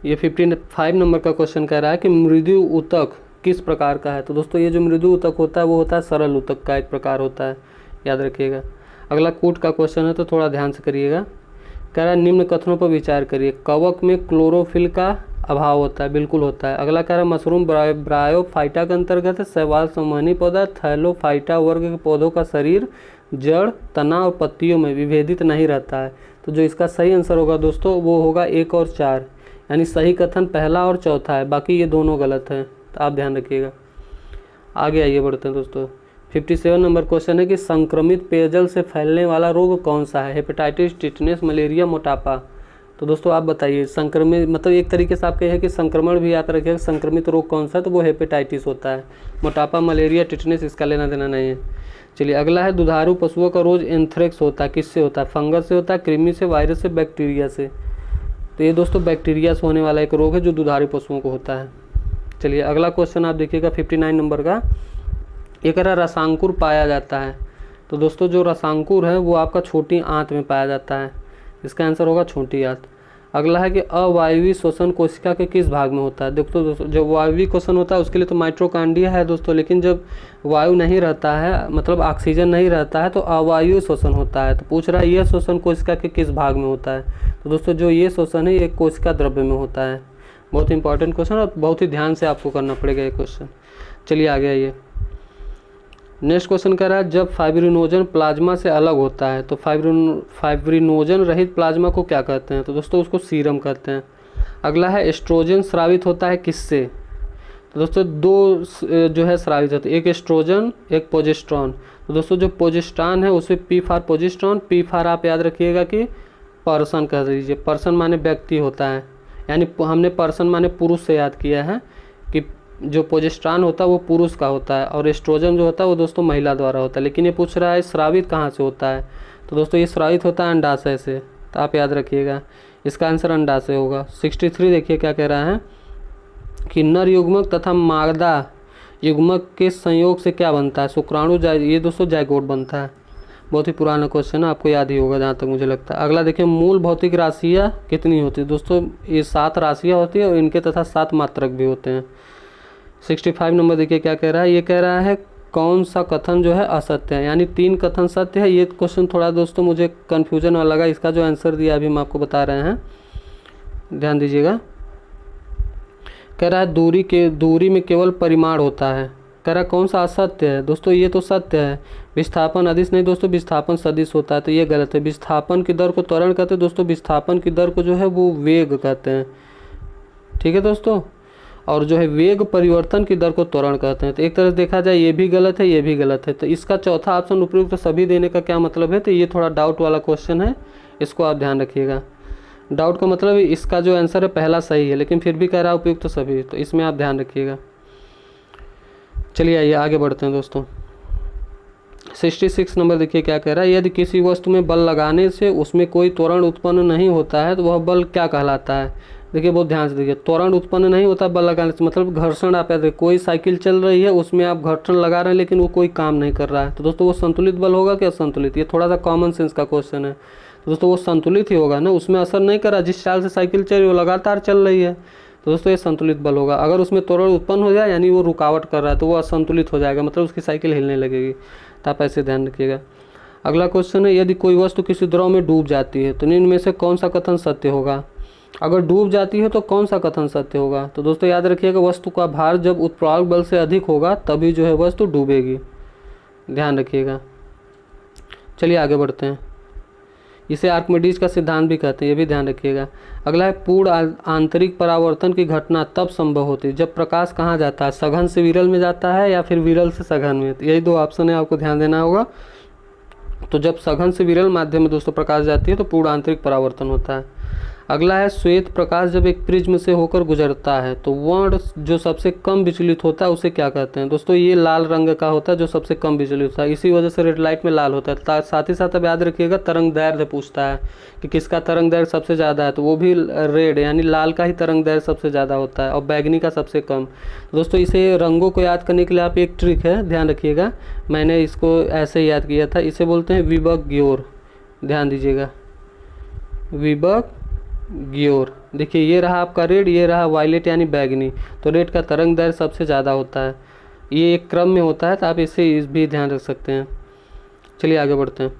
ये 55 नंबर का क्वेश्चन कह रहा है कि मृदु ऊतक किस प्रकार का है? तो दोस्तों ये जो मृदु ऊतक होता है वो होता है सरल ऊतक का एक प्रकार होता है, याद रखिएगा। अगला कूट का क्वेश्चन है तो थोड़ा ध्यान से करिएगा। कह रहा है निम्न कथनों पर विचार करिए। कवक में क्लोरोफिल का अभाव होता है, बिल्कुल होता है। अगला कह रहा है मशरूम ब्रायोफाइटा के अंतर्गत है। शैवाल संवहनी पौधा थैलोफाइटा वर्ग के पौधों का शरीर जड़, तना और पत्तियों में विभेदित नहीं रहता है। तो जो इसका सही आंसर होगा दोस्तों वो होगा 1 और 4, यानी सही कथन पहला और चौथा है, बाकी ये दोनों गलत हैं, तो आप ध्यान रखिएगा। आगे आइए बढ़ते हैं दोस्तों। 57 नंबर क्वेश्चन है कि संक्रमित पेयजल से फैलने वाला रोग कौन सा है? हेपेटाइटिस, टिटनेस, मलेरिया, मोटापा। तो दोस्तों आप बताइए संक्रमित मतलब एक तरीके से आप कहें कि संक्रमण भी याद रखिएगा, संक्रमित रोग कौन सा है? तो वो हेपेटाइटिस होता है। मोटापा, मलेरिया, टिटनेस इसका लेना देना नहीं है। चलिए अगला है दुधारू पशुओं का रोग एंथ्रेक्स होता है, किससे होता है? फंगस से होता है, कृमि से, वायरस से, बैक्टीरिया से। तो ये दोस्तों बैक्टीरिया से होने वाला एक रोग है जो दुधारू पशुओं को होता है। चलिए अगला क्वेश्चन आप देखिएगा 59 नंबर का। ये कह रहा है रसांकुर पाया जाता है। तो दोस्तों जो रसांकुर है वो आपका छोटी आंत में पाया जाता है, इसका आंसर होगा छोटी आंत। अगला है कि अवायवीय श्वसन कोशिका के किस भाग में होता है? देखो दोस्तों जब वायवीय क्वेश्चन होता है उसके लिए तो माइटोकॉन्ड्रिया है दोस्तों, लेकिन जब वायु नहीं रहता है मतलब ऑक्सीजन नहीं रहता है तो अवायवीय श्वसन होता है। तो पूछ रहा है यह श्वसन कोशिका के किस भाग में होता है? तो दोस्तों जो ये श्वसन है ये कोशिका द्रव्य में होता है। बहुत इंपॉर्टेंट क्वेश्चन और बहुत ही ध्यान से आपको करना पड़ेगा ये क्वेश्चन। चलिए आगे आइए। नेक्स्ट क्वेश्चन कह रहा है जब फाइब्रिनोजन प्लाज्मा से अलग होता है तो फाइब्रिनोजन रहित प्लाज्मा को क्या कहते हैं? तो दोस्तों उसको सीरम कहते हैं। अगला है एस्ट्रोजन स्रावित होता है किससे? तो दोस्तों 2 जो है स्रावित होते हैं, एक एस्ट्रोजन एक प्रोजेस्टेरॉन। तो दोस्तों जो प्रोजेस्टेरॉन है उसमें P for progesterone, P for आप याद रखिएगा कि पर्सन कह दीजिए, पर्सन माने व्यक्ति होता है, यानी हमने पर्सन माने पुरुष से याद किया है कि जो प्रोजेस्टेरॉन होता है वो पुरुष का होता है और एस्ट्रोजन जो होता है वो दोस्तों महिला द्वारा होता है। लेकिन ये पूछ रहा है स्रावित कहाँ से होता है? तो दोस्तों ये स्रावित होता है अंडाशय से, तो आप याद रखिएगा इसका आंसर अंडाशय होगा। 63 देखिए क्या कह रहा है कि नर युग्मक तथा मादा युग्मक के संयोग से क्या बनता है? शुक्राणु ये दोस्तों जाइगोट बनता है। बहुत ही पुराना क्वेश्चन है, आपको याद ही होगा जहाँ तक मुझे लगता है। अगला देखिए, मूल भौतिक राशियाँ कितनी होती है? दोस्तों ये 7 राशियाँ होती है और इनके तथा 7 मात्रक भी होते हैं। 65 नंबर देखिए क्या कह रहा है, ये कह रहा है कौन सा कथन जो है असत्य है, यानी 3 कथन सत्य है। ये क्वेश्चन थोड़ा दोस्तों मुझे कन्फ्यूजन वाला लगा, इसका जो आंसर दिया अभी हम आपको बता रहे हैं, ध्यान दीजिएगा। कह रहा है दूरी में केवल परिमाण होता है। कह रहा है कौन सा असत्य है? दोस्तों ये तो सत्य है, विस्थापन अदिश नहीं दोस्तों, विस्थापन सदिश होता है, तो ये गलत है। विस्थापन की दर को त्वरण कहते हैं दोस्तों, विस्थापन की दर को जो है वो वेग कहते हैं, ठीक है दोस्तों। और जो है वेग परिवर्तन की दर को त्वरण कहते हैं। तो एक तरह से देखा जाए ये भी गलत है, ये भी गलत है। तो इसका चौथा ऑप्शन उपयुक्त सभी देने का क्या मतलब है? तो ये थोड़ा डाउट वाला क्वेश्चन है, इसको आप ध्यान रखिएगा। डाउट का मतलब इसका जो आंसर है पहला सही है, लेकिन फिर भी कह रहा है उपयुक्त सभी, तो इसमें आप ध्यान रखिएगा। चलिए आइए आगे बढ़ते हैं दोस्तों। 66 नंबर देखिए क्या कह रहा है, यदि किसी वस्तु में बल लगाने से उसमें कोई त्वरण उत्पन्न नहीं होता है तो वह बल क्या कहलाता है? देखिए बहुत ध्यान से देखिए, त्वरण उत्पन्न नहीं होता बल लगाने से, मतलब घर्षण। आप याद रखिए, कोई साइकिल चल रही है उसमें आप घर्षण लगा रहे हैं लेकिन वो कोई काम नहीं कर रहा है, तो दोस्तों वो संतुलित बल होगा क्या? असंतुलित। ये थोड़ा सा कॉमन सेंस का क्वेश्चन है, तो दोस्तों वो संतुलित ही होगा ना, उसमें असर नहीं कर रहा। जिस चाल से साइकिल चल रही है वो लगातार चल रही है, तो दोस्तों ये संतुलित बल होगा। अगर उसमें त्वरण उत्पन्न हो जाए यानी वो रुकावट कर रहा है तो वो असंतुलित हो जाएगा, मतलब उसकी साइकिल हिलने लगेगी। तो आप ऐसे ध्यान रखिएगा। अगला क्वेश्चन है, यदि कोई वस्तु किसी द्रव में डूब जाती है तो निम्न में से कौन सा कथन सत्य होगा? अगर डूब जाती है तो कौन सा कथन सत्य होगा? तो दोस्तों याद रखिएगा, वस्तु का भार जब उत्प्लावक बल से अधिक होगा तभी जो है वस्तु डूबेगी, ध्यान रखिएगा। चलिए आगे बढ़ते हैं। इसे आर्किमिडीज का सिद्धांत भी कहते हैं, ये भी ध्यान रखिएगा। अगला है, पूर्ण आंतरिक परावर्तन की घटना तब संभव होती है जब प्रकाश कहाँ जाता है? सघन से विरल में जाता है या फिर विरल से सघन में? तो यही 2 ऑप्शन है, आपको ध्यान देना होगा। तो जब सघन से विरल माध्यम में दोस्तों प्रकाश जाती है तो पूर्ण आंतरिक परावर्तन होता है। अगला है, श्वेत प्रकाश जब एक प्रिज्म से होकर गुजरता है तो वर्ण जो सबसे कम विचलित होता है उसे क्या कहते हैं? दोस्तों ये लाल रंग का होता है जो सबसे कम विचलित होता है, इसी वजह से रेड लाइट में लाल होता है। साथ ही साथ अब याद रखिएगा, तरंग दैर्घ्य पूछता है कि किसका तरंग दैर्घ्य सबसे ज़्यादा है, तो वो भी रेड यानी लाल का ही तरंग दैर्घ्य सबसे ज़्यादा होता है और बैगनी का सबसे कम। दोस्तों इसे रंगों को याद करने के लिए आप एक ट्रिक है, ध्यान रखिएगा, मैंने इसको ऐसे याद किया था। इसे बोलते हैं विबक ग्योर, ध्यान दीजिएगा, विबक ग्योर। देखिए ये रहा आपका रेड, ये रहा वायलेट यानी बैगनी, तो रेड का तरंग दैर्घ्य सबसे ज़्यादा होता है। ये एक क्रम में होता है, तो आप इसे भी ध्यान रख सकते हैं। चलिए आगे बढ़ते हैं।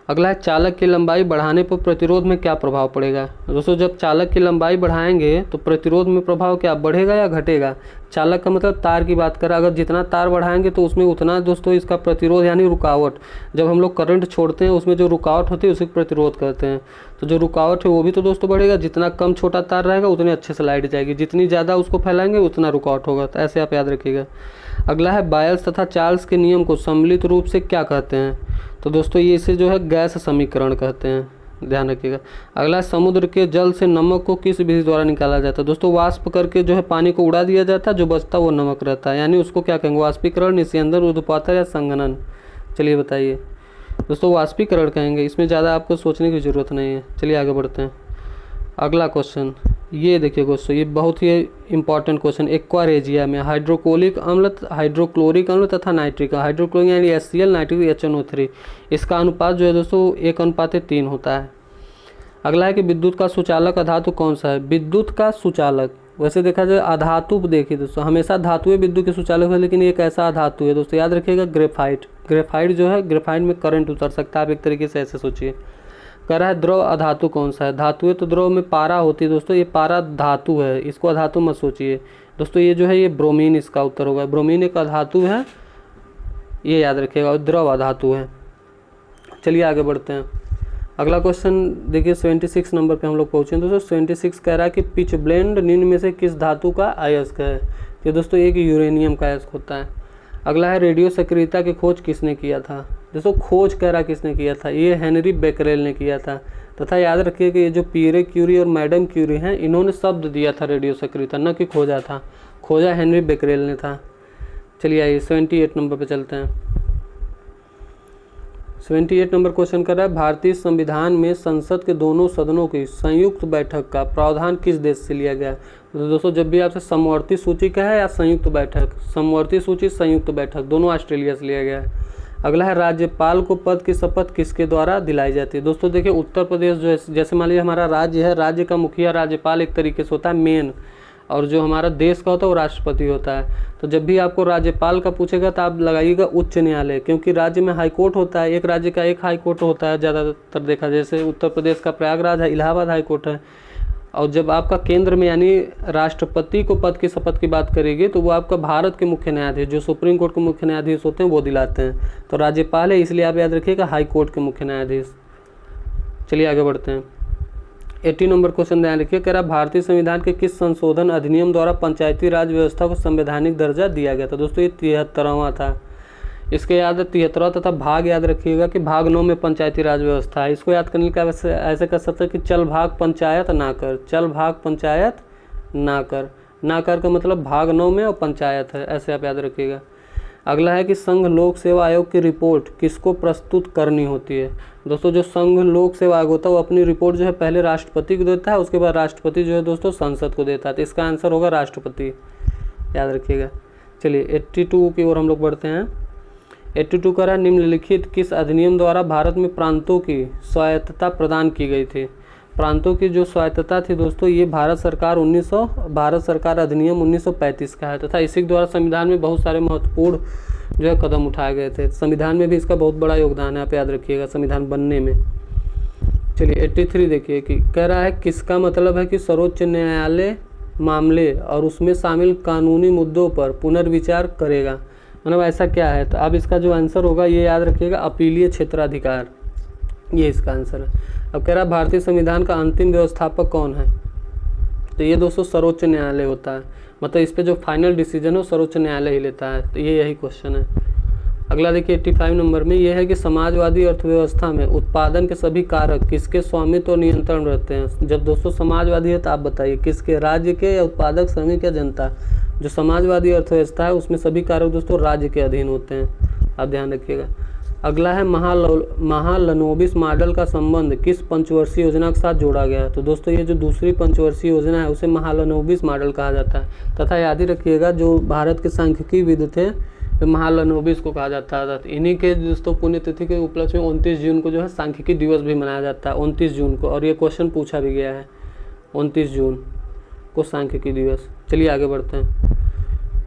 अगला है, चालक की लंबाई बढ़ाने पर प्रतिरोध में क्या प्रभाव पड़ेगा? दोस्तों जब चालक की लंबाई बढ़ाएंगे तो प्रतिरोध में प्रभाव क्या बढ़ेगा या घटेगा? चालक का मतलब तार की बात करें, अगर जितना तार बढ़ाएंगे तो उसमें उतना दोस्तों इसका प्रतिरोध यानी रुकावट, जब हम लोग करंट छोड़ते हैं उसमें जो रुकावट होती है उसे प्रतिरोध करते हैं, तो जो रुकावट है वो भी तो दोस्तों बढ़ेगा। जितना कम छोटा तार रहेगा उतनी अच्छे से लाइट जाएगी, जितनी ज़्यादा उसको फैलाएंगे उतना रुकावट होगा, तो ऐसे आप याद रखिएगा। अगला है, बायल्स तथा चार्ल्स के नियम को सम्मिलित रूप से क्या कहते हैं? तो दोस्तों ये इसे जो है गैस समीकरण कहते हैं, ध्यान रखिएगा। अगला, समुद्र के जल से नमक को किस विधि द्वारा निकाला जाता है? दोस्तों वाष्प करके जो है पानी को उड़ा दिया जाता है, जो बचता वो नमक रहता है, यानी उसको क्या कहेंगे? वाष्पीकरण, निस्यंदन, ऊर्ध्वपातन या संघनन? चलिए बताइए दोस्तों, वाष्पीकरण कहेंगे, इसमें ज़्यादा आपको सोचने की ज़रूरत नहीं है। चलिए आगे बढ़ते हैं। अगला क्वेश्चन ये देखिए दोस्तों, ये बहुत ही इंपॉर्टेंट क्वेश्चन। एक्वा रेजिया में हाइड्रोक्लोरिक अम्ल, हाइड्रोक्लोरिक अम्ल तथा नाइट्रिक, हाइड्रोक्लोरिक यानी HCl, नाइट्रिक HNO3, इसका अनुपात जो है दोस्तों 1:3 होता है। अगला है कि विद्युत का सुचालक अधातु कौन सा है? विद्युत का सुचालक वैसे देखा जाए अधातु, देखिए दोस्तों हमेशा धातुएं विद्युत के सुचालक है, लेकिन एक ऐसा अधातु है दोस्तों, याद रखिएगा, ग्रेफाइट। ग्रेफाइट जो है, ग्रेफाइट में करंट उतर सकता है, आप एक तरीके से ऐसे सोचिए। कह रहा है द्रव अधातु कौन सा है? धातु है तो द्रव में पारा होती है दोस्तों, ये पारा धातु है, इसको अधातु मत सोचिए दोस्तों। ये जो है ये ब्रोमीन, इसका उत्तर होगा। ब्रोमीन एक अधातु है, ये याद रखिएगा, और द्रव अधातु है। चलिए आगे बढ़ते हैं। अगला क्वेश्चन देखिए 76 नंबर पे हम लोग पहुँचे दोस्तों। 76 कह रहा है कि पिच ब्लेंड निम्न में से किस धातु का अयस्क है? ये दोस्तों एक यूरेनियम का अयस्क होता है। अगला है, रेडियो सक्रियता की खोज किसने किया था? दोस्तों खोज कह रहा किसने किया था? ये हेनरी बेकरेल ने किया था। तथा याद रखिए कि ये जो पियरे क्यूरी और मैडम क्यूरी हैं, इन्होंने शब्द दिया था रेडियो सक्रियता, न कि खोजा था। खोजा हेनरी बेकरेल ने था। चलिए आइए 78 नंबर पे चलते हैं। 78 नंबर क्वेश्चन कर रहा है, भारतीय संविधान में संसद के दोनों सदनों की संयुक्त बैठक का प्रावधान किस देश से लिया गया है? तो दोस्तों जब भी आपसे समवर्ती सूची का है या संयुक्त बैठक, समवर्ती सूची संयुक्त बैठक दोनों ऑस्ट्रेलिया से लिया गया है। अगला है, राज्यपाल को पद की शपथ किसके द्वारा दिलाई जाती है? दोस्तों देखिए उत्तर प्रदेश जो है, जैसे मान लीजिए हमारा राज्य है, राज्य का मुखिया राज्यपाल एक तरीके से होता है मेन, और जो हमारा देश का होता है वो राष्ट्रपति होता है। तो जब भी आपको राज्यपाल का पूछेगा तो आप लगाइएगा उच्च न्यायालय, क्योंकि राज्य में हाई कोर्ट होता है, एक राज्य का एक हाई कोर्ट होता है ज़्यादातर देखा, जैसे उत्तर प्रदेश का प्रयागराज है, इलाहाबाद हाई कोर्ट है। और जब आपका केंद्र में यानी राष्ट्रपति को पद की शपथ की बात करेगी तो वो आपका भारत के मुख्य न्यायाधीश, जो सुप्रीम कोर्ट के मुख्य न्यायाधीश होते हैं, वो दिलाते हैं। तो राज्यपाल है, इसलिए आप याद रखिएगा हाई कोर्ट के मुख्य न्यायाधीश। चलिए आगे बढ़ते हैं। 80 नंबर क्वेश्चन ध्यान रखिए, कह रहा भारतीय संविधान के किस संशोधन अधिनियम द्वारा पंचायती राज व्यवस्था को संवैधानिक दर्जा दिया गया था? दोस्तों ये 73वां था। इसके याद 73वां तथा भाग याद रखिएगा कि भाग 9 में पंचायती राज व्यवस्था है। इसको याद करने का ऐसे कर सकते हैं कि चल भाग पंचायत ना कर, चल भाग पंचायत ना कर, ना कर का मतलब भाग 9 में और पंचायत है, ऐसे आप याद रखिएगा। अगला है कि संघ लोक सेवा आयोग की रिपोर्ट किसको प्रस्तुत करनी होती है? दोस्तों जो संघ लोक सेवा आयोग होता है वो अपनी रिपोर्ट जो है पहले राष्ट्रपति को देता है, उसके बाद राष्ट्रपति जो है दोस्तों संसद को देता है। तो इसका आंसर होगा राष्ट्रपति, याद रखिएगा। चलिए 82 की ओर हम लोग बढ़ते हैं। 82 का रहा, निम्नलिखित किस अधिनियम द्वारा भारत में प्रांतों की स्वायत्तता प्रदान की गई थी? प्रांतों की जो स्वायत्तता थी दोस्तों, ये भारत सरकार अधिनियम 1935 का है तथा इसी के द्वारा संविधान में बहुत सारे महत्वपूर्ण जो है कदम उठाए गए थे। संविधान में भी इसका बहुत बड़ा योगदान है, आप याद रखिएगा, संविधान बनने में। चलिए 83 देखिए कि कह रहा है किसका मतलब है कि सर्वोच्च न्यायालय मामले और उसमें शामिल कानूनी मुद्दों पर पुनर्विचार करेगा, मतलब ऐसा क्या है? तो अब इसका जो आंसर होगा ये याद रखिएगा, अपीलीय क्षेत्राधिकार, ये इसका आंसर है। अब कह रहा है भारतीय संविधान का अंतिम व्यवस्थापक कौन है? तो ये दोस्तों सर्वोच्च न्यायालय होता है, मतलब इस पे जो फाइनल डिसीजन हो सर्वोच्च न्यायालय ही लेता है। तो ये यही क्वेश्चन है। अगला देखिए 85 नंबर में ये है कि समाजवादी अर्थव्यवस्था में उत्पादन के सभी कारक किसके स्वामित्व और नियंत्रण रहते हैं? जब दोस्तों समाजवादी है तो आप बताइए किसके, राज्य के या उत्पादक, श्रमिक या जनता? जो समाजवादी अर्थव्यवस्था है उसमें सभी कारक दोस्तों राज्य के अधीन होते हैं, आप ध्यान रखिएगा। अगला है महालनोबिस मॉडल का संबंध किस पंचवर्षीय योजना के साथ जोड़ा गया है? तो दोस्तों ये जो दूसरी पंचवर्षीय योजना है उसे महालनोबिस मॉडल कहा जाता है। तथा याद ही रखिएगा जो भारत के सांख्यिकीविद थे तो महालनोबिस को कहा जाता था। इन्हीं के दोस्तों पुण्यतिथि के उपलक्ष्य में 29 जून को जो है सांख्यिकी दिवस भी मनाया जाता है, 29 जून को, और ये क्वेश्चन पूछा भी गया है 29 जून को सांख्यिकी दिवस। चलिए आगे बढ़ते हैं।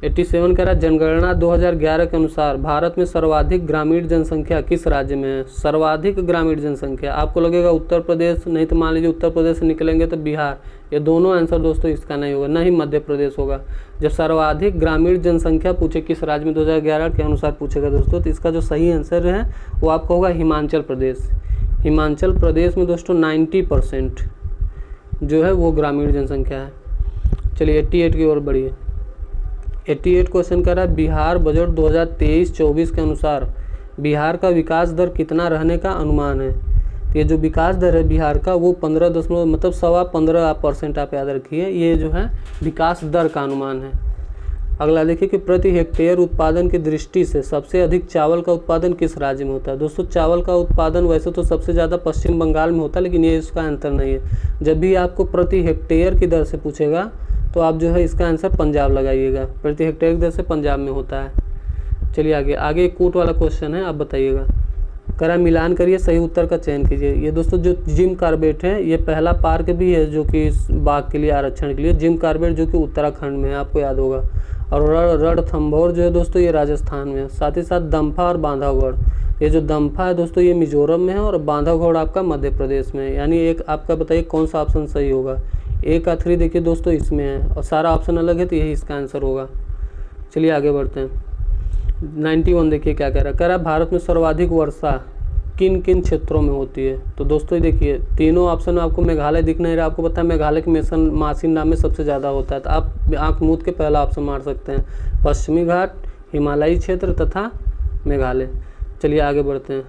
87 कह रहा है जनगणना 2011 के अनुसार भारत में सर्वाधिक ग्रामीण जनसंख्या किस राज्य में है? सर्वाधिक ग्रामीण जनसंख्या, आपको लगेगा उत्तर प्रदेश, नहीं तो मान लीजिए उत्तर प्रदेश से निकलेंगे तो बिहार, ये दोनों आंसर दोस्तों इसका नहीं होगा, ना ही मध्य प्रदेश होगा। जब सर्वाधिक ग्रामीण जनसंख्या पूछे किस राज्य में 2011 के अनुसार पूछेगा दोस्तों, तो इसका जो सही आंसर है वो आपका होगा हिमाचल प्रदेश। हिमाचल प्रदेश में दोस्तों 90% जो है वो ग्रामीण जनसंख्या है। चलिए 88 की ओर बढ़िए। 88 क्वेश्चन कर रहा है बिहार बजट 2023-24 के अनुसार बिहार का विकास दर कितना रहने का अनुमान है? तो ये जो विकास दर है बिहार का वो 15 मतलब 15.25% आप याद रखिए, ये जो है विकास दर का अनुमान है। अगला देखिए कि प्रति हेक्टेयर उत्पादन की दृष्टि से सबसे अधिक चावल का उत्पादन किस राज्य में होता है? दोस्तों चावल का उत्पादन वैसे तो सबसे ज़्यादा पश्चिम बंगाल में होता है, लेकिन ये इसका आंसर नहीं है। जब भी आपको प्रति हेक्टेयर की दर से पूछेगा तो आप जो है इसका आंसर पंजाब लगाइएगा, प्रति हेक्टेयर की दर से पंजाब में होता है। चलिए आगे एक कूट वाला क्वेश्चन है, आप बताइएगा। करा मिलान करिए, सही उत्तर का चयन कीजिए। ये दोस्तों जो जिम कार्बेट है ये पहला पार्क भी है जो कि बाघ के लिए आरक्षण के लिए, जिम कार्बेट जो कि उत्तराखंड में है, आपको याद होगा। और रणथंभौर जो है दोस्तों ये राजस्थान में है। साथ ही साथ दम्फा और बांधवगढ़, ये जो दम्फा है दोस्तों ये मिजोरम में है और बांधवगढ़ आपका मध्य प्रदेश में है। यानी एक आपका बताइए कौन सा ऑप्शन सही होगा? ए का 3 देखिए दोस्तों इसमें है और सारा ऑप्शन अलग है तो यही इसका आंसर होगा। चलिए आगे बढ़ते हैं। 91 देखिए क्या कह रहा है भारत में सर्वाधिक वर्षा किन किन क्षेत्रों में होती है? तो दोस्तों देखिए तीनों ऑप्शन में आपको मेघालय दिख नहीं रहा, आपको पता है मेघालय के मासिन नाम में सबसे ज़्यादा होता है, तो आप आँख मूंद के पहला ऑप्शन मार सकते हैं, पश्चिमी घाट, हिमालयी क्षेत्र तथा मेघालय। चलिए आगे बढ़ते हैं।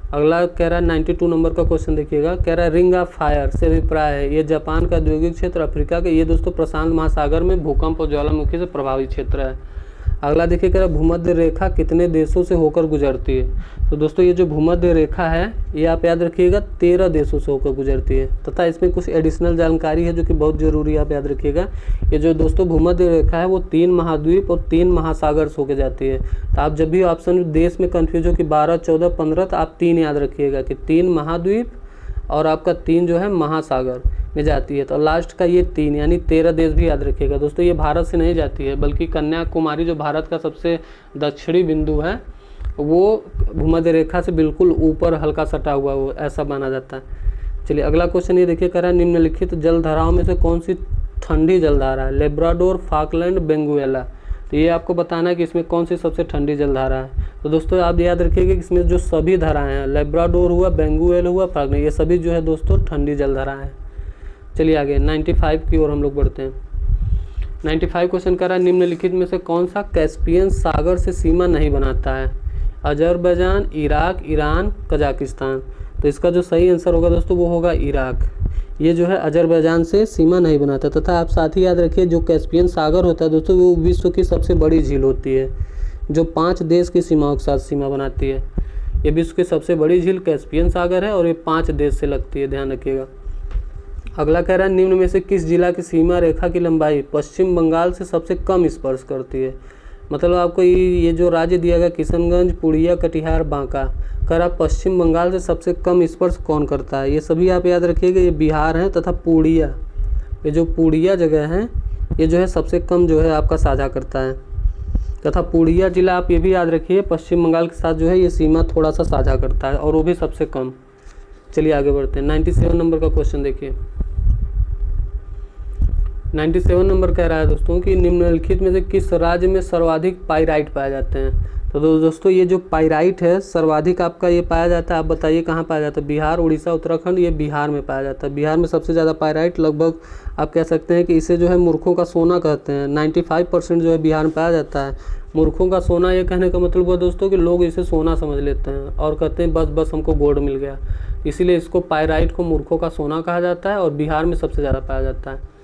अगला कह रहा है 92 नंबर का क्वेश्चन देखिएगा, कह रहा है रिंग ऑफ फायर से अभिप्राय है ये जापान का औद्योगिक क्षेत्र, अफ्रीका का, ये दोस्तों प्रशांत महासागर में भूकंप और ज्वालामुखी से प्रभावित क्षेत्र है। अगला देखिए कह रहा भूमध्य रेखा कितने देशों से होकर गुजरती है। तो दोस्तों ये जो भूमध्य रेखा है ये आप याद रखिएगा 13 देशों से होकर गुजरती है, तथा इसमें कुछ एडिशनल जानकारी है जो कि बहुत ज़रूरी है, आप याद रखिएगा। ये जो दोस्तों भूमध्य रेखा है वो 3 महाद्वीप और 3 महासागर से होकर जाती है। तो आप जब भी ऑप्शन देश में कन्फ्यूज हो कि 12, 14, 15, तो आप 3 याद रखिएगा कि 3 महाद्वीप और आपका 3 जो है महासागर में जाती है। तो लास्ट का ये 3 यानी 13 देश भी याद रखिएगा। दोस्तों ये भारत से नहीं जाती है, बल्कि कन्याकुमारी जो भारत का सबसे दक्षिणी बिंदु है वो भूमध्य रेखा से बिल्कुल ऊपर हल्का सटा हुआ वो ऐसा माना जाता है। चलिए अगला क्वेश्चन ये देखिए कह रहा है निम्नलिखित जलधाराओं में से कौन सी ठंडी जलधारा है। Labrador, Falkland, Benguela. तो ये आपको बताना है कि इसमें कौन सी सबसे ठंडी जलधारा है। तो दोस्तों आप याद रखिएगा कि इसमें जो सभी धाराएं हैं, लेब्राडोर हुआ, बेंगुएला हुआ, फाकलैंड, ये सभी जो है दोस्तों ठंडी जलधाराएं हैं। चलिए आगे 95 की ओर हम लोग बढ़ते हैं। 95 क्वेश्चन कर रहा है निम्नलिखित में से कौन सा कैस्पियन सागर से सीमा नहीं बनाता है। Azerbaijan, Iraq, Iran, Kazakhstan. तो इसका जो सही आंसर होगा दोस्तों वो होगा इराक। ये जो है अजरबैजान से सीमा नहीं बनाता। तथा आप साथ ही याद रखिए जो कैस्पियन सागर होता है दोस्तों वो विश्व की सबसे बड़ी झील होती है जो 5 देश की सीमाओं के साथ सीमा बनाती है। ये विश्व की सबसे बड़ी झील कैस्पियन सागर है और ये 5 देश से लगती है, ध्यान रखिएगा। अगला कह रहा है निम्न में से किस जिला की सीमा रेखा की लंबाई पश्चिम बंगाल से सबसे कम स्पर्श करती है। मतलब आपको ये जो राज्य दिया गया किशनगंज, पुड़िया, कटिहार, बांका, कह रहा पश्चिम बंगाल से सबसे कम स्पर्श कौन करता है। ये सभी आप याद रखिएगा, ये बिहार है तथा पुड़िया, ये जो पुड़िया जगह है ये जो है सबसे कम जो है आपका साझा करता है। तथा पुड़िया जिला आप ये भी याद रखिए पश्चिम बंगाल के साथ जो है ये सीमा थोड़ा सा साझा करता है और वो भी सबसे कम। चलिए आगे बढ़ते हैं। 97 नंबर का क्वेश्चन देखिए। 97 नंबर कह रहा है दोस्तों कि निम्नलिखित में से किस राज्य में सर्वाधिक पाइराइट पाए जाते हैं। तो दोस्तों ये जो पाइराइट है सर्वाधिक आपका ये पाया जाता है, आप बताइए कहाँ पाया जाता है। बिहार, उड़ीसा, उत्तराखंड, ये बिहार में पाया जाता है। बिहार में सबसे ज़्यादा पाइराइट, लगभग आप कह सकते हैं कि इसे जो है मूर्खों का सोना कहते हैं। 95% जो है बिहार में पाया जाता है। मूर्खों का सोना ये कहने का मतलब हुआ दोस्तों कि लोग इसे सोना समझ लेते हैं और कहते हैं बस हमको गोल्ड मिल गया, इसीलिए इसको पाइराइट को मूर्खों का सोना कहा जाता है और बिहार में सबसे ज़्यादा पाया जाता है।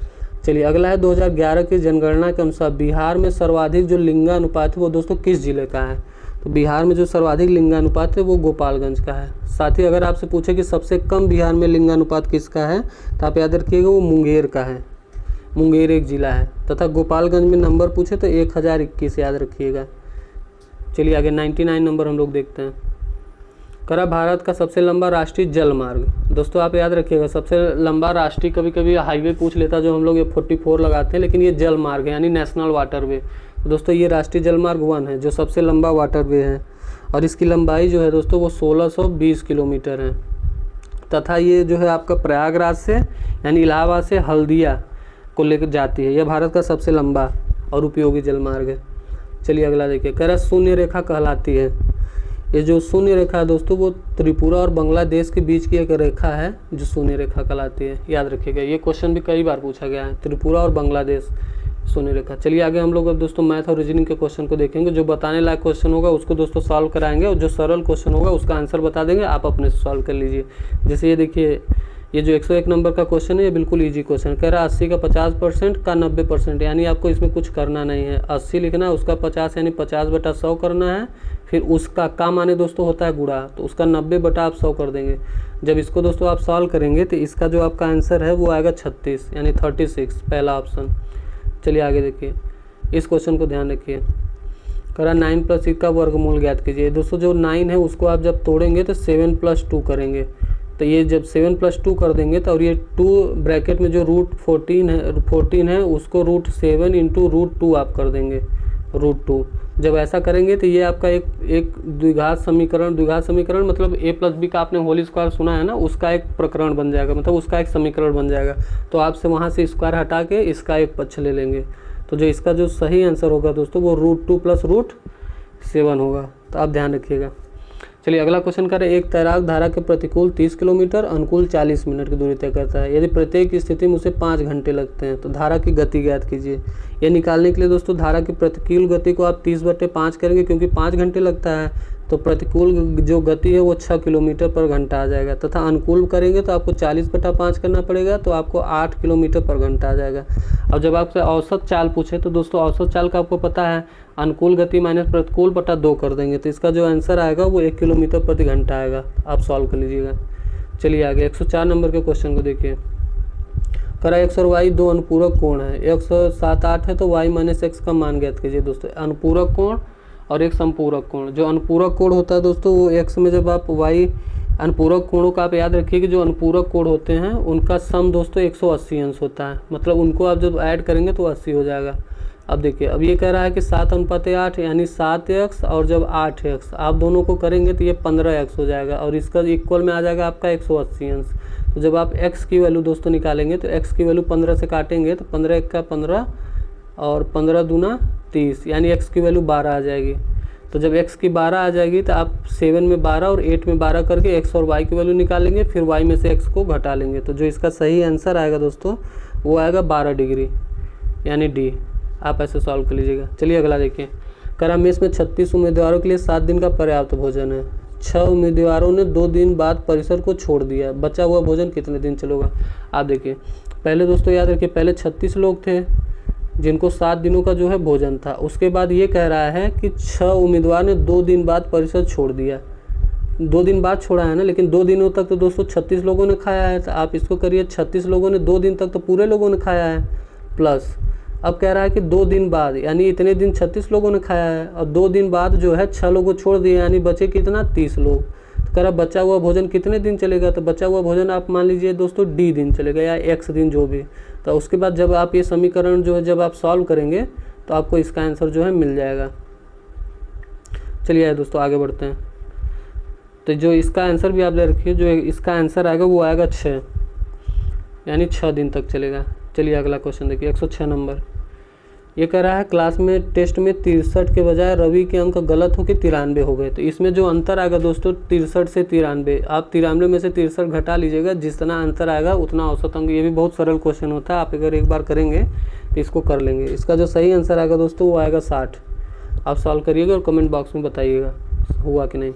चलिए अगला है 2011 की जनगणना के अनुसार बिहार में सर्वाधिक जो लिंगानुपात है वो दोस्तों किस जिले का है। तो बिहार में जो सर्वाधिक लिंगानुपात है वो गोपालगंज का है। साथ ही अगर आपसे पूछे कि सबसे कम बिहार में लिंगानुपात किसका है तो आप याद रखिएगा वो मुंगेर का है। मुंगेर एक जिला है। तथा गोपालगंज में नंबर पूछे तो 1021 याद रखिएगा। चलिए आगे 99 नंबर हम लोग देखते हैं। करा भारत का सबसे लंबा राष्ट्रीय जल मार्ग। दोस्तों आप याद रखिएगा सबसे लंबा राष्ट्रीय, कभी कभी हाईवे पूछ लेता जो हम लोग ये 44 लगाते हैं, लेकिन ये जल मार्ग है यानी नेशनल वाटरवे। तो दोस्तों ये राष्ट्रीय जल मार्ग 1 है जो सबसे लंबा वाटरवे है और इसकी लंबाई जो है दोस्तों वो 1620 किलोमीटर है। तथा ये जो है आपका प्रयागराज से यानी इलाहाबाद से हल्दिया को लेकर जाती है। यह भारत का सबसे लंबा और उपयोगी जल मार्ग है। चलिए अगला देखिए। कह रहा शून्य रेखा कहलाती है। ये जो शून्य रेखा है दोस्तों वो त्रिपुरा और बांग्लादेश के बीच की एक रेखा है जो शून्य रेखा कहलाती है, याद रखिएगा। ये क्वेश्चन भी कई बार पूछा गया है, त्रिपुरा और बांग्लादेश शून्य रेखा। चलिए आगे हम लोग अब दोस्तों मैथ और रीजनिंग के क्वेश्चन को देखेंगे। जो बताने लायक क्वेश्चन होगा उसको दोस्तों सॉल्व कराएंगे और जो सरल क्वेश्चन होगा उसका आंसर बता देंगे, आप अपने से सॉल्व कर लीजिए। जैसे ये देखिए ये जो 101 नंबर का क्वेश्चन है ये बिल्कुल इजी क्वेश्चन। कह रहा है 80 का 50% का 90%, यानी आपको इसमें कुछ करना नहीं है। 80 लिखना है, उसका 50 यानी 50/100 करना है। फिर उसका का माने दोस्तों होता है गुणा, तो उसका 90 आप 100 कर देंगे। जब इसको दोस्तों आप सॉल्व करेंगे तो इसका जो आपका आंसर है वो आएगा 36 यानी 36, पहला ऑप्शन। चलिए आगे देखिए, इस क्वेश्चन को ध्यान रखिए। करा 9 + 1 का वर्गमूल ज्ञात कीजिए। दोस्तों जो 9 है उसको आप जब तोड़ेंगे तो 7 + 2 करेंगे। तो ये जब 7 + 2 कर देंगे तो और ये 2 ब्रैकेट में जो √14 है उसको √7 × √2 आप कर देंगे, √2। जब ऐसा करेंगे तो ये आपका एक द्विघात समीकरण मतलब a + b का आपने होल स्क्वायर सुना है ना, उसका एक प्रकरण बन जाएगा, मतलब उसका एक समीकरण बन जाएगा। तो आपसे वहाँ से स्क्वायर हटा के इसका एक पक्ष ले लेंगे। तो जो इसका जो सही आंसर होगा दोस्तों वो √2 + √7 होगा। तो आप ध्यान रखिएगा। चलिए अगला क्वेश्चन करें। एक तैराक धारा के प्रतिकूल 30 किलोमीटर, अनुकूल 40 मिनट की दूरी तय करता है। यदि प्रत्येक स्थिति में उसे 5 घंटे लगते हैं तो धारा की गति ज्ञात कीजिए। यह निकालने के लिए दोस्तों धारा की प्रतिकूल गति को आप 30/5 करेंगे, क्योंकि 5 घंटे लगता है तो प्रतिकूल जो गति है वो 6 किलोमीटर/घंटा आ जाएगा। तथा अनुकूल करेंगे तो आपको 40/5 करना पड़ेगा, तो आपको 8 किलोमीटर/घंटा आ जाएगा। अब जब आपसे औसत चाल पूछे तो दोस्तों औसत चाल का आपको पता है अनुकूल गति माइनस प्रतिकूल बटा 2 कर देंगे, तो इसका जो आंसर आएगा वो 1 किलोमीटर प्रति घंटा आएगा। आप सॉल्व कर लीजिएगा। चलिए आगे 104 नंबर के क्वेश्चन को देखिए। करा एक्स और वाई दो अनुपूरक कोण है, एक्स 7 8 है तो वाई माइनस एक्स का मान ज्ञात कीजिए। दोस्तों अनुपूरक कोण और एक संपूरक कोण, जो अनुपूरक कोण होता है दोस्तों वो एक्स में जब आप वाई अनुपूरक कोणों का आप याद रखिए कि जो अनुपूरक कोण होते हैं उनका सम दोस्तों 180 अंश होता है, मतलब उनको आप जब ऐड करेंगे तो 80 हो जाएगा। अब देखिए अब ये कह रहा है कि 7:8 यानी 7x और जब 8x आप दोनों को करेंगे तो ये 15x हो जाएगा और इसका इक्वल में आ जाएगा आपका 180 अंश। तो जब आप x की वैल्यू दोस्तों निकालेंगे तो x की वैल्यू 15 से काटेंगे तो 15 1 का 15 और 15 दूना 30 यानी x की वैल्यू 12 आ जाएगी। तो जब x की 12 आ जाएगी तो आप 7 में 12 और 8 में 12 करके x और y की वैल्यू निकालेंगे, फिर y में से x को घटा लेंगे। तो जो इसका सही आंसर आएगा दोस्तों वो आएगा 12 डिग्री यानी डी। आप ऐसे सॉल्व कर लीजिएगा। चलिए अगला देखिए। करा मेस में 36 उम्मीदवारों के लिए 7 दिन का पर्याप्त भोजन है। 6 उम्मीदवारों ने 2 दिन बाद परिसर को छोड़ दिया, बचा हुआ भोजन कितने दिन चलेगा। आप देखिए पहले दोस्तों याद रखिए पहले 36 लोग थे जिनको 7 दिनों का जो है भोजन था। उसके बाद ये कह रहा है कि 6 उम्मीदवार ने 2 दिन बाद परिसर छोड़ दिया। 2 दिन बाद छोड़ा है ना, लेकिन 2 दिनों तक तो दोस्तों 36 लोगों ने खाया है। तो आप इसको करिए 36 लोगों ने 2 दिन तक तो पूरे लोगों ने खाया है, प्लस अब कह रहा है कि 2 दिन बाद यानी इतने दिन 36 लोगों ने खाया है और 2 दिन बाद जो है 6 लोगों छोड़ दिए यानी बचे कितना 30 लोग। तो कह रहा बचा हुआ भोजन कितने दिन चलेगा, तो बचा हुआ भोजन आप मान लीजिए दोस्तों डी दिन चलेगा या x दिन जो भी। तो उसके बाद जब आप ये समीकरण जो है जब आप सॉल्व करेंगे तो आपको इसका आंसर जो है मिल जाएगा। चलिए दोस्तों आगे बढ़ते हैं। तो जो इसका आंसर भी आप ले रखिए, जो इसका आंसर आएगा वो आएगा 6 यानी 6 दिन तक चलेगा। चलिए अगला क्वेश्चन देखिए 106 नंबर। ये कह रहा है क्लास में टेस्ट में 63 के बजाय रवि के अंक गलत हो के 93 हो गए। तो इसमें जो अंतर आएगा दोस्तों 63 से 93, आप 93 में से 63 घटा लीजिएगा, जितना अंतर आएगा उतना औसत अंक। ये भी बहुत सरल क्वेश्चन होता है, आप अगर एक बार करेंगे तो इसको कर लेंगे। इसका जो सही आंसर आएगा दोस्तों वो आएगा 60। आप सॉल्व करिएगा और कमेंट बॉक्स में बताइएगा हुआ कि नहीं।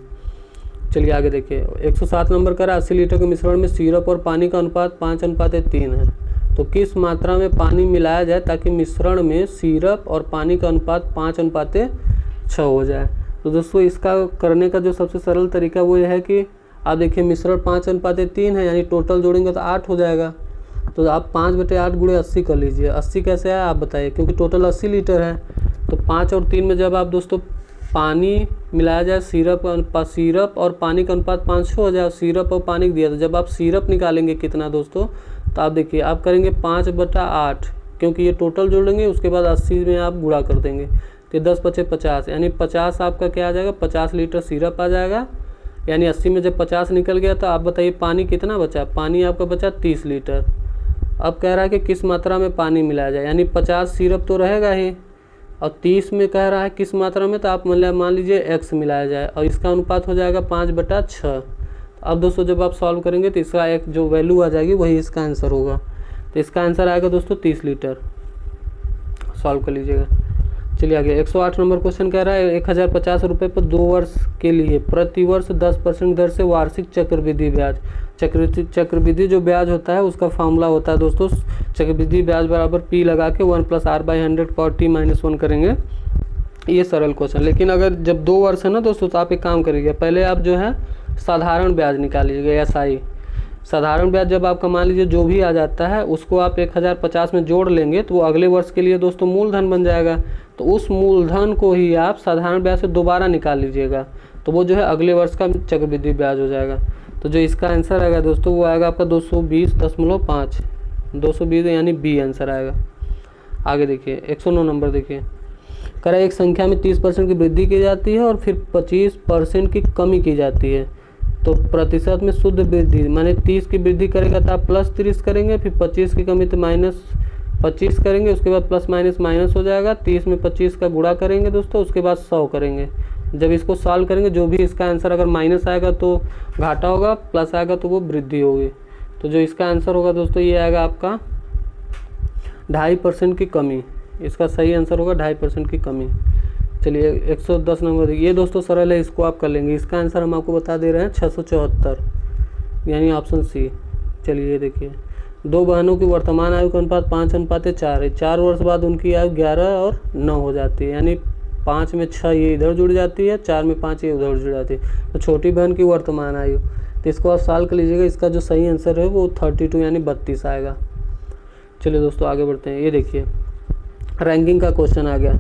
चलिए आगे देखिए 107 नंबर का 80 लीटर के मिश्रण में सिरप और पानी का अनुपात 5:3 है, तो किस मात्रा में पानी मिलाया जाए ताकि मिश्रण में सिरप और पानी का अनुपात 5:6 हो जाए। तो दोस्तों इसका करने का जो सबसे सरल तरीका वो ये है कि आप देखिए मिश्रण 5:3 है यानी टोटल जोड़ेंगे तो 8 हो जाएगा। तो आप 5/8 गुणे 80 कर लीजिए। 80 कैसे है आप बताइए, क्योंकि टोटल 80 लीटर है। तो 5 और 3 में जब आप दोस्तों पानी मिलाया जाए सिरप और पानी का अनुपात 5:6 हो जाए। सिरप और पानी दिया, तो जब आप सिरप निकालेंगे कितना दोस्तों, तो आप देखिए आप करेंगे 5/8 क्योंकि ये टोटल जोड़ेंगे, उसके बाद 80 में आप गुणा कर देंगे तो 10 × 5 = 50 यानी 50 आपका क्या आ जाएगा 50 लीटर सिरप आ जाएगा। यानी 80 में जब 50 निकल गया तो आप बताइए पानी कितना बचा। पानी आपका बचा 30 लीटर। अब कह रहा है कि किस मात्रा में पानी मिलाया जाए, यानी 50 सिरप तो रहेगा ही और 30 में कह रहा है किस मात्रा में, तो आप मान लीजिए x मिलाया जाए और इसका अनुपात हो जाएगा 5/6। अब दोस्तों जब आप सॉल्व करेंगे तो इसका एक जो वैल्यू आ जाएगी वही इसका आंसर होगा। तो इसका आंसर आएगा दोस्तों 30 लीटर। सॉल्व कर लीजिएगा। चलिए आगे 108 नंबर क्वेश्चन कह रहा है 1050 रुपये पर 2 वर्ष के लिए प्रतिवर्ष 10% दर से वार्षिक चक्रवृद्धि ब्याज। चक्रवृद्धि जो ब्याज होता है उसका फॉर्मूला होता है दोस्तों चक्रवृद्धि ब्याज बराबर P लगा के 1 + R/100 पर T-1 करेंगे। ये सरल क्वेश्चन। लेकिन अगर जब 2 वर्ष है ना दोस्तों तो आप एक काम करिएगा, पहले आप जो है साधारण ब्याज निकाल लीजिएगा। SI साधारण ब्याज जब आपका मान लीजिए जो भी आ जाता है उसको आप 1050 में जोड़ लेंगे तो वो अगले वर्ष के लिए दोस्तों मूलधन बन जाएगा। तो उस मूलधन को ही आप साधारण ब्याज से दोबारा निकाल लीजिएगा, तो वो जो है अगले वर्ष का चक्रवृद्धि ब्याज हो जाएगा। तो जो इसका आंसर आएगा दोस्तों वो आएगा आपका 220.5 220 यानी B आंसर आएगा। आगे देखिए 109 नंबर देखिए करा एक संख्या में 30% की वृद्धि की जाती है और फिर 25% की कमी की जाती है। तो प्रतिशत में शुद्ध वृद्धि माने 30 की वृद्धि करेगा तो आप +30 करेंगे, फिर 25 की कमी तो -25 करेंगे, उसके बाद प्लस माइनस हो जाएगा। 30 में 25 का गुणा करेंगे दोस्तों, उसके बाद 100 करेंगे। जब इसको सॉल्व करेंगे जो भी इसका आंसर अगर माइनस आएगा तो घाटा होगा, प्लस आएगा तो वो वृद्धि होगी। तो जो इसका आंसर होगा दोस्तों ये आएगा आपका 2.5% की कमी। इसका सही आंसर होगा 2.5% की कमी। चलिए 110 नंबर ये दोस्तों सरल है, इसको आप कर लेंगे। इसका आंसर हम आपको बता दे रहे हैं 674 यानी ऑप्शन C। चलिए देखिए 2 बहनों की वर्तमान आयु का अनुपात 5:4 है। 4 वर्ष बाद उनकी आयु 11 और 9 हो जाती है, यानी 5 में 6 ये इधर जुड़ जाती है, 4 में 5 ये उधर जुड़ जाती है। तो छोटी बहन की वर्तमान आयु, तो इसको आप साल का लीजिएगा। इसका जो सही आंसर है वो 32 यानी 32 आएगा। चलिए दोस्तों आगे बढ़ते हैं। ये देखिए रैंकिंग का क्वेश्चन आ गया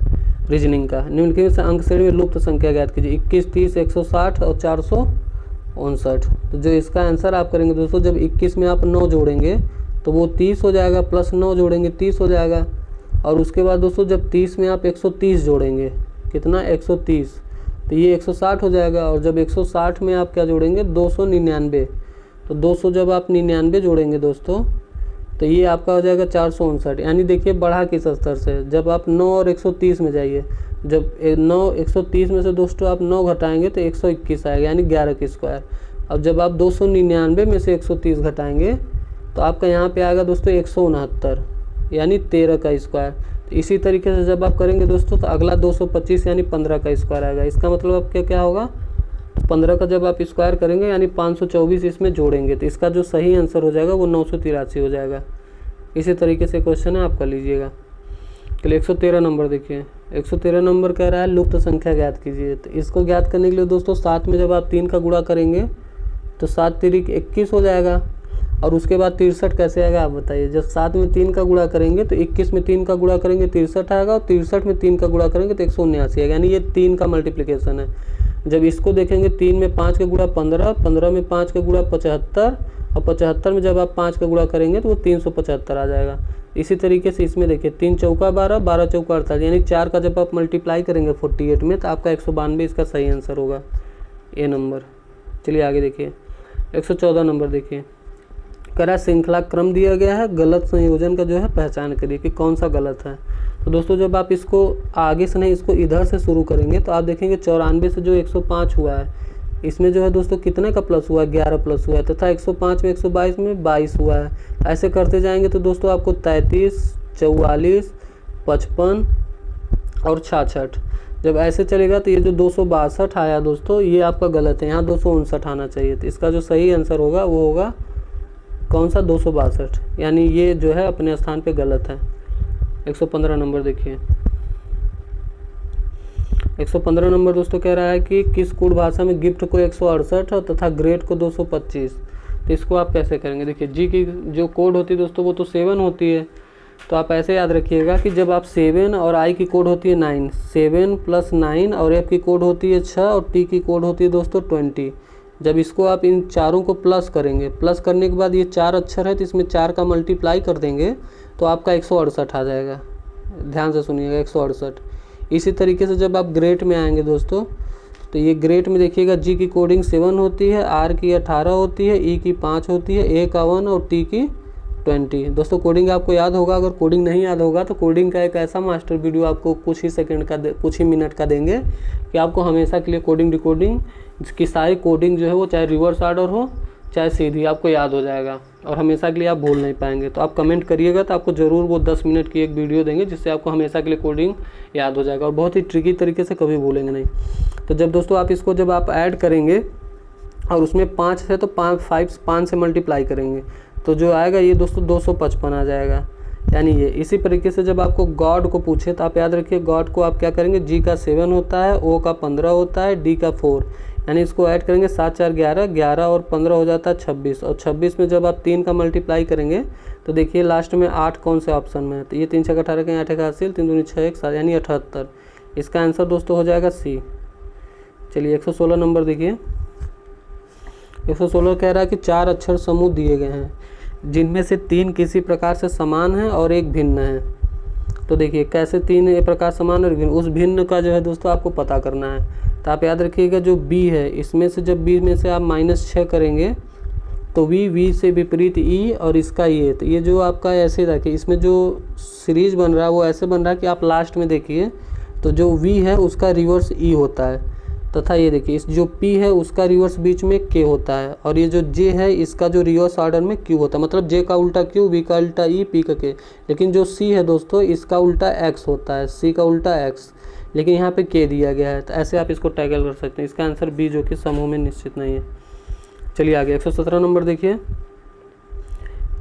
रीजनिंग का। निम्नलिखित से अंक श्रेणी में लुप्त संख्या ज्ञात कीजिए। 21, 30, 160 और 459। तो जो इसका आंसर आप करेंगे दोस्तों, जब 21 में आप 9 जोड़ेंगे तो वो 30 हो जाएगा, प्लस 9 जोड़ेंगे 30 हो जाएगा। और उसके बाद दोस्तों जब 30 में आप 130 जोड़ेंगे, कितना 130, तो ये 160 हो जाएगा। और जब 160 में आप क्या जोड़ेंगे 299, तो 200 जब आप 99 जोड़ेंगे दोस्तों तो ये आपका हो जाएगा 459। यानी देखिए बढ़ा किस स्तर से, जब आप 9 और 130 में जाइए, जब 130 में से दोस्तों आप 9 घटाएंगे तो 121 आएगा, यानी 11 की स्क्वायर। अब जब आप 299 में से 130 घटाएंगे तो आपका यहाँ पे आएगा दोस्तों 169, यानी 13 का स्क्वायर। तो इसी तरीके से जब आप करेंगे दोस्तों तो अगला 225 यानी 15 का स्क्वायर आएगा। इसका मतलब आपका क्या होगा, 15 का जब आप स्क्वायर करेंगे यानी 524 इसमें जोड़ेंगे, तो इसका जो सही आंसर हो जाएगा वो 983 हो जाएगा। इसी तरीके से क्वेश्चन है, आप कर लीजिएगा। चलिए 113 नंबर देखिए। 113 नंबर कह रहा है लुप्त संख्या ज्ञात कीजिए। तो इसको ज्ञात करने के लिए दोस्तों 7 में जब आप 3 का गुणा करेंगे तो 7 तिरिक 21 हो जाएगा। और उसके बाद 63 कैसे आएगा आप बताइए। जब 7 में 3 का गुणा करेंगे तो 21 में 3 का गुणा करेंगे 63 आएगा, और 63 में 3 का गुणा करेंगे तो 179 आएगा, यानी ये 3 का मल्टीप्लिकेशन है। जब इसको देखेंगे 3 में 5 का गुणा 15, 15 में 5 का गुणा 75, और 75 में जब आप 5 का गुणा करेंगे तो वो 375 आ जाएगा। इसी तरीके से इसमें देखिए 3 चौका 12, 12 चौका 48, यानी 4 का जब आप मल्टीप्लाई करेंगे 48 में तो आपका 192 इसका सही आंसर होगा, ए नंबर। चलिए आगे देखिए 114 नंबर देखिए। कह रहा है श्रृंखला क्रम दिया गया है, गलत संयोजन का जो है पहचान करिए कि कौन सा गलत है। तो दोस्तों जब आप इसको आगे से नहीं इसको इधर से शुरू करेंगे तो आप देखेंगे 94 से जो 105 हुआ है इसमें जो है दोस्तों कितने का प्लस हुआ है, 11 प्लस हुआ है, तथा 105 में 122 में 22 हुआ है। ऐसे करते जाएंगे तो दोस्तों आपको 33, 44, 55 और 66, जब ऐसे चलेगा तो ये जो 262 आया दोस्तों ये आपका गलत है, यहाँ 259 आना चाहिए। तो इसका जो सही आंसर होगा वो होगा कौन सा, 262, यानी ये जो है अपने स्थान पे गलत है। 115 नंबर देखिए। 115 नंबर दोस्तों कह रहा है कि किस कोड भाषा में गिफ्ट को 168 और तथा ग्रेट को 225। तो इसको आप कैसे करेंगे, देखिए जी की जो कोड होती है दोस्तों वो तो 7 होती है। तो आप ऐसे याद रखिएगा कि जब आप 7 और आई की कोड होती है 9, 7 + 9, और एफ की कोड होती है 6 और टी की कोड होती है दोस्तों 20। जब इसको आप इन चारों को प्लस करेंगे, प्लस करने के बाद ये 4 अक्षर है तो इसमें 4 का मल्टीप्लाई कर देंगे तो आपका 168 आ जाएगा। ध्यान से सुनिएगा 168। इसी तरीके से जब आप ग्रेट में आएंगे दोस्तों तो ये ग्रेट में देखिएगा जी की कोडिंग 7 होती है, आर की 18 होती है, ई की 5 होती है, ए का 1 और टी की 20। दोस्तों कोडिंग आपको याद होगा, अगर कोडिंग नहीं याद होगा तो कोडिंग का एक ऐसा मास्टर वीडियो आपको कुछ ही मिनट का देंगे कि आपको हमेशा के लिए कोडिंग डिकोडिंग की सारी कोडिंग जो है वो चाहे रिवर्स ऑर्डर हो चाहे सीधी आपको याद हो जाएगा और हमेशा के लिए आप भूल नहीं पाएंगे। तो आप कमेंट करिएगा तो आपको ज़रूर वो 10 मिनट की एक वीडियो देंगे जिससे आपको हमेशा के लिए कोडिंग याद हो जाएगा और बहुत ही ट्रिकी तरीके से कभी भूलेंगे नहीं। तो जब दोस्तों आप इसको जब आप ऐड करेंगे और उसमें 5 है तो 5 से मल्टीप्लाई करेंगे तो जो आएगा ये दोस्तों 255 आ जाएगा, यानी ये। इसी तरीके से जब आपको गॉड को पूछे तो आप याद रखिए गॉड को आप क्या करेंगे, जी का 7 होता है, ओ का 15 होता है, डी का 4, यानी इसको ऐड करेंगे 7 4 11, 11 और 15 हो जाता है 26, और 26 में जब आप 3 का मल्टीप्लाई करेंगे तो देखिए लास्ट में 8 कौन से ऑप्शन में है, तो ये 3 6 18 के 8 का हासिल 3 2 6 1 7 यानी 78। इसका आंसर दोस्तों हो जाएगा सी। चलिए 116 नंबर देखिए। 116 कह रहा है कि 4 अक्षर समूह दिए गए हैं जिनमें से 3 किसी प्रकार से समान है और एक भिन्न है। तो देखिए कैसे 3 प्रकार समान और भिन्न, उस भिन्न का जो है दोस्तों आपको पता करना है। तो आप याद रखिएगा जो b है इसमें से जब b में से आप -6 करेंगे तो v से विपरीत e और इसका ये, तो ये जो आपका ऐसे रखिए इसमें जो सीरीज बन रहा है वो ऐसे बन रहा है कि आप लास्ट में देखिए तो जो v है उसका रिवर्स e होता है, तथा ये देखिए इस जो p है उसका रिवर्स बीच में k होता है, और ये जो j है इसका जो रिवर्स ऑर्डर में q होता है, मतलब j का उल्टा q, v का उल्टा e, p का k। लेकिन जो c है दोस्तों इसका उल्टा x होता है, c का उल्टा x, लेकिन यहाँ पे k दिया गया है। तो ऐसे आप इसको टैगल कर सकते हैं। इसका आंसर बी जो कि समूह में निश्चित नहीं है। चलिए आगे 117 नंबर देखिए।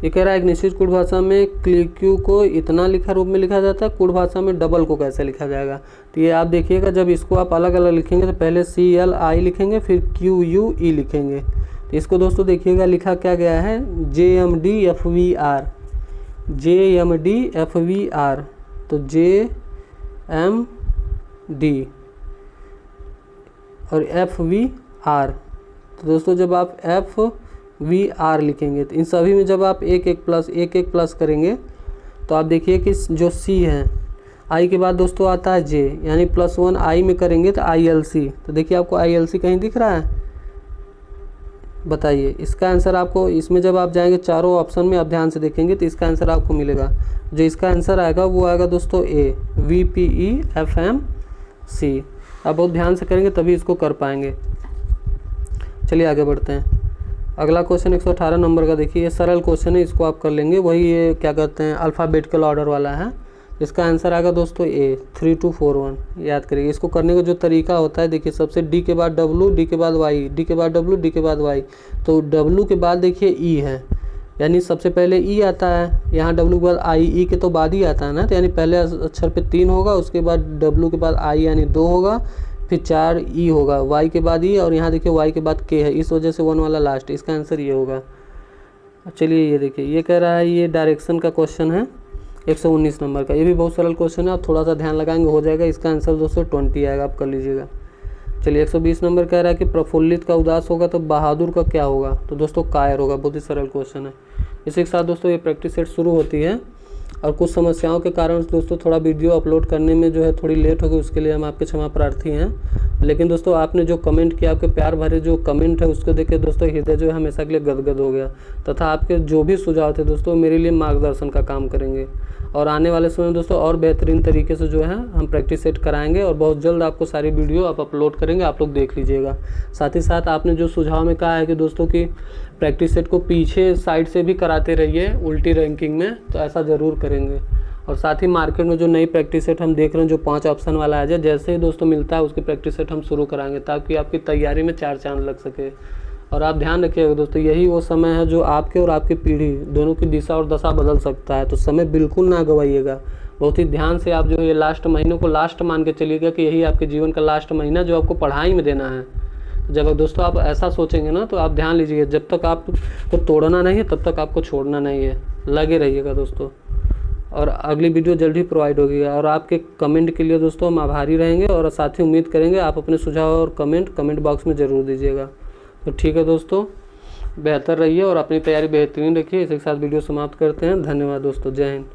ये कह रहा है एक निश्चित कूट भाषा में क्यू को इतना लिखा रूप में लिखा जाता है, कूट भाषा में डबल को कैसे लिखा जाएगा। तो ये आप देखिएगा, जब इसको आप अलग अलग लिखेंगे तो पहले CLI लिखेंगे, फिर QUE लिखेंगे। तो इसको दोस्तों देखिएगा लिखा क्या गया है, JMDFVR, JMDFVR, तो JMD और FVR। तो दोस्तों जब आप FVR लिखेंगे तो इन सभी में जब आप एक एक प्लस करेंगे तो आप देखिए कि जो C है, I के बाद दोस्तों आता है J, यानी +1 I में करेंगे तो ILC। तो देखिए आपको ILC कहीं दिख रहा है, बताइए इसका आंसर आपको, इसमें जब आप जाएंगे चारों ऑप्शन में आप ध्यान से देखेंगे तो इसका आंसर आपको मिलेगा। जो इसका आंसर आएगा वो आएगा दोस्तों A, VPEFMC। आप बहुत ध्यान से करेंगे तभी इसको कर पाएंगे। चलिए आगे बढ़ते हैं। अगला क्वेश्चन 118 नंबर का देखिए, ये सरल क्वेश्चन है, इसको आप कर लेंगे। वही ये क्या कहते हैं अल्फ़ाबेटिकल ऑर्डर वाला है। इसका आंसर आएगा दोस्तों A, 3241। याद करिए इसको करने का जो तरीका होता है, देखिए सबसे D के बाद W, D के बाद Y, D के बाद W, D के बाद Y। तो W के बाद देखिए E है, यानी सबसे पहले E आता है, यहाँ W के बाद I, E के तो बाद ही आता है ना, तो यानी पहले अक्षर पे 3 होगा, उसके बाद W के बाद I यानी 2 होगा, फिर 4 E होगा, Y के बाद E, और यहाँ देखिए Y के बाद K है, इस वजह से 1 वाला लास्ट। इसका आंसर ये होगा। चलिए ये देखिए, ये कह रहा है ये डायरेक्शन का क्वेश्चन है 119 नंबर का। ये भी बहुत सरल क्वेश्चन है, आप थोड़ा सा ध्यान लगाएंगे हो जाएगा। इसका आंसर दोस्तों 20 आएगा, आप कर लीजिएगा। चलिए 120 नंबर कह रहा है कि प्रफुल्लित का उदास होगा तो बहादुर का क्या होगा। तो दोस्तों कायर होगा। बहुत ही सरल क्वेश्चन है। इसी के साथ दोस्तों ये प्रैक्टिस सेट शुरू होती है, और कुछ समस्याओं के कारण दोस्तों थोड़ा वीडियो अपलोड करने में जो है थोड़ी लेट हो गई, उसके लिए हम आपके क्षमा प्रार्थी हैं। लेकिन दोस्तों आपने जो कमेंट किया, आपके प्यार भरे जो कमेंट है उसको देख के दोस्तों हृदय जो है हमेशा के लिए गदगद हो गया, तथा आपके जो भी सुझाव थे दोस्तों मेरे लिए मार्गदर्शन का काम करेंगे। और आने वाले समय में दोस्तों और बेहतरीन तरीके से जो है हम प्रैक्टिस सेट कराएंगे, और बहुत जल्द आपको सारी वीडियो आप अपलोड करेंगे, आप लोग देख लीजिएगा। साथ ही साथ आपने जो सुझाव में कहा है कि दोस्तों की प्रैक्टिस सेट को पीछे साइड से भी कराते रहिए उल्टी रैंकिंग में, तो ऐसा ज़रूर करेंगे। और साथ ही मार्केट में जो नई प्रैक्टिस सेट हम देख रहे हैं जो 5 ऑप्शन वाला है, जैसे ही दोस्तों मिलता है उसकी प्रैक्टिस सेट हम शुरू कराएंगे, ताकि आपकी तैयारी में 4 चांद लग सके। और आप ध्यान रखिएगा दोस्तों, यही वो समय है जो आपके और आपकी पीढ़ी दोनों की दिशा और दशा बदल सकता है। तो समय बिल्कुल ना गवाइएगा, बहुत ही ध्यान से आप जो है ये लास्ट महीनों को लास्ट मान के चलिएगा कि यही आपके जीवन का लास्ट महीना जो आपको पढ़ाई में देना है। जब दोस्तों आप ऐसा सोचेंगे ना, तो आप ध्यान लीजिए, जब तक आपको तोड़ना नहीं है तब तक आपको छोड़ना नहीं है। लगे रहिएगा दोस्तों, और अगली वीडियो जल्द ही प्रोवाइड होगी। और आपके कमेंट के लिए दोस्तों हम आभारी रहेंगे, और साथ ही उम्मीद करेंगे आप अपने सुझाव और कमेंट बॉक्स में ज़रूर दीजिएगा। तो ठीक है दोस्तों, बेहतर रहिए और अपनी तैयारी बेहतरीन रखिए। इसी के साथ वीडियो समाप्त करते हैं। धन्यवाद दोस्तों, जय हिंद।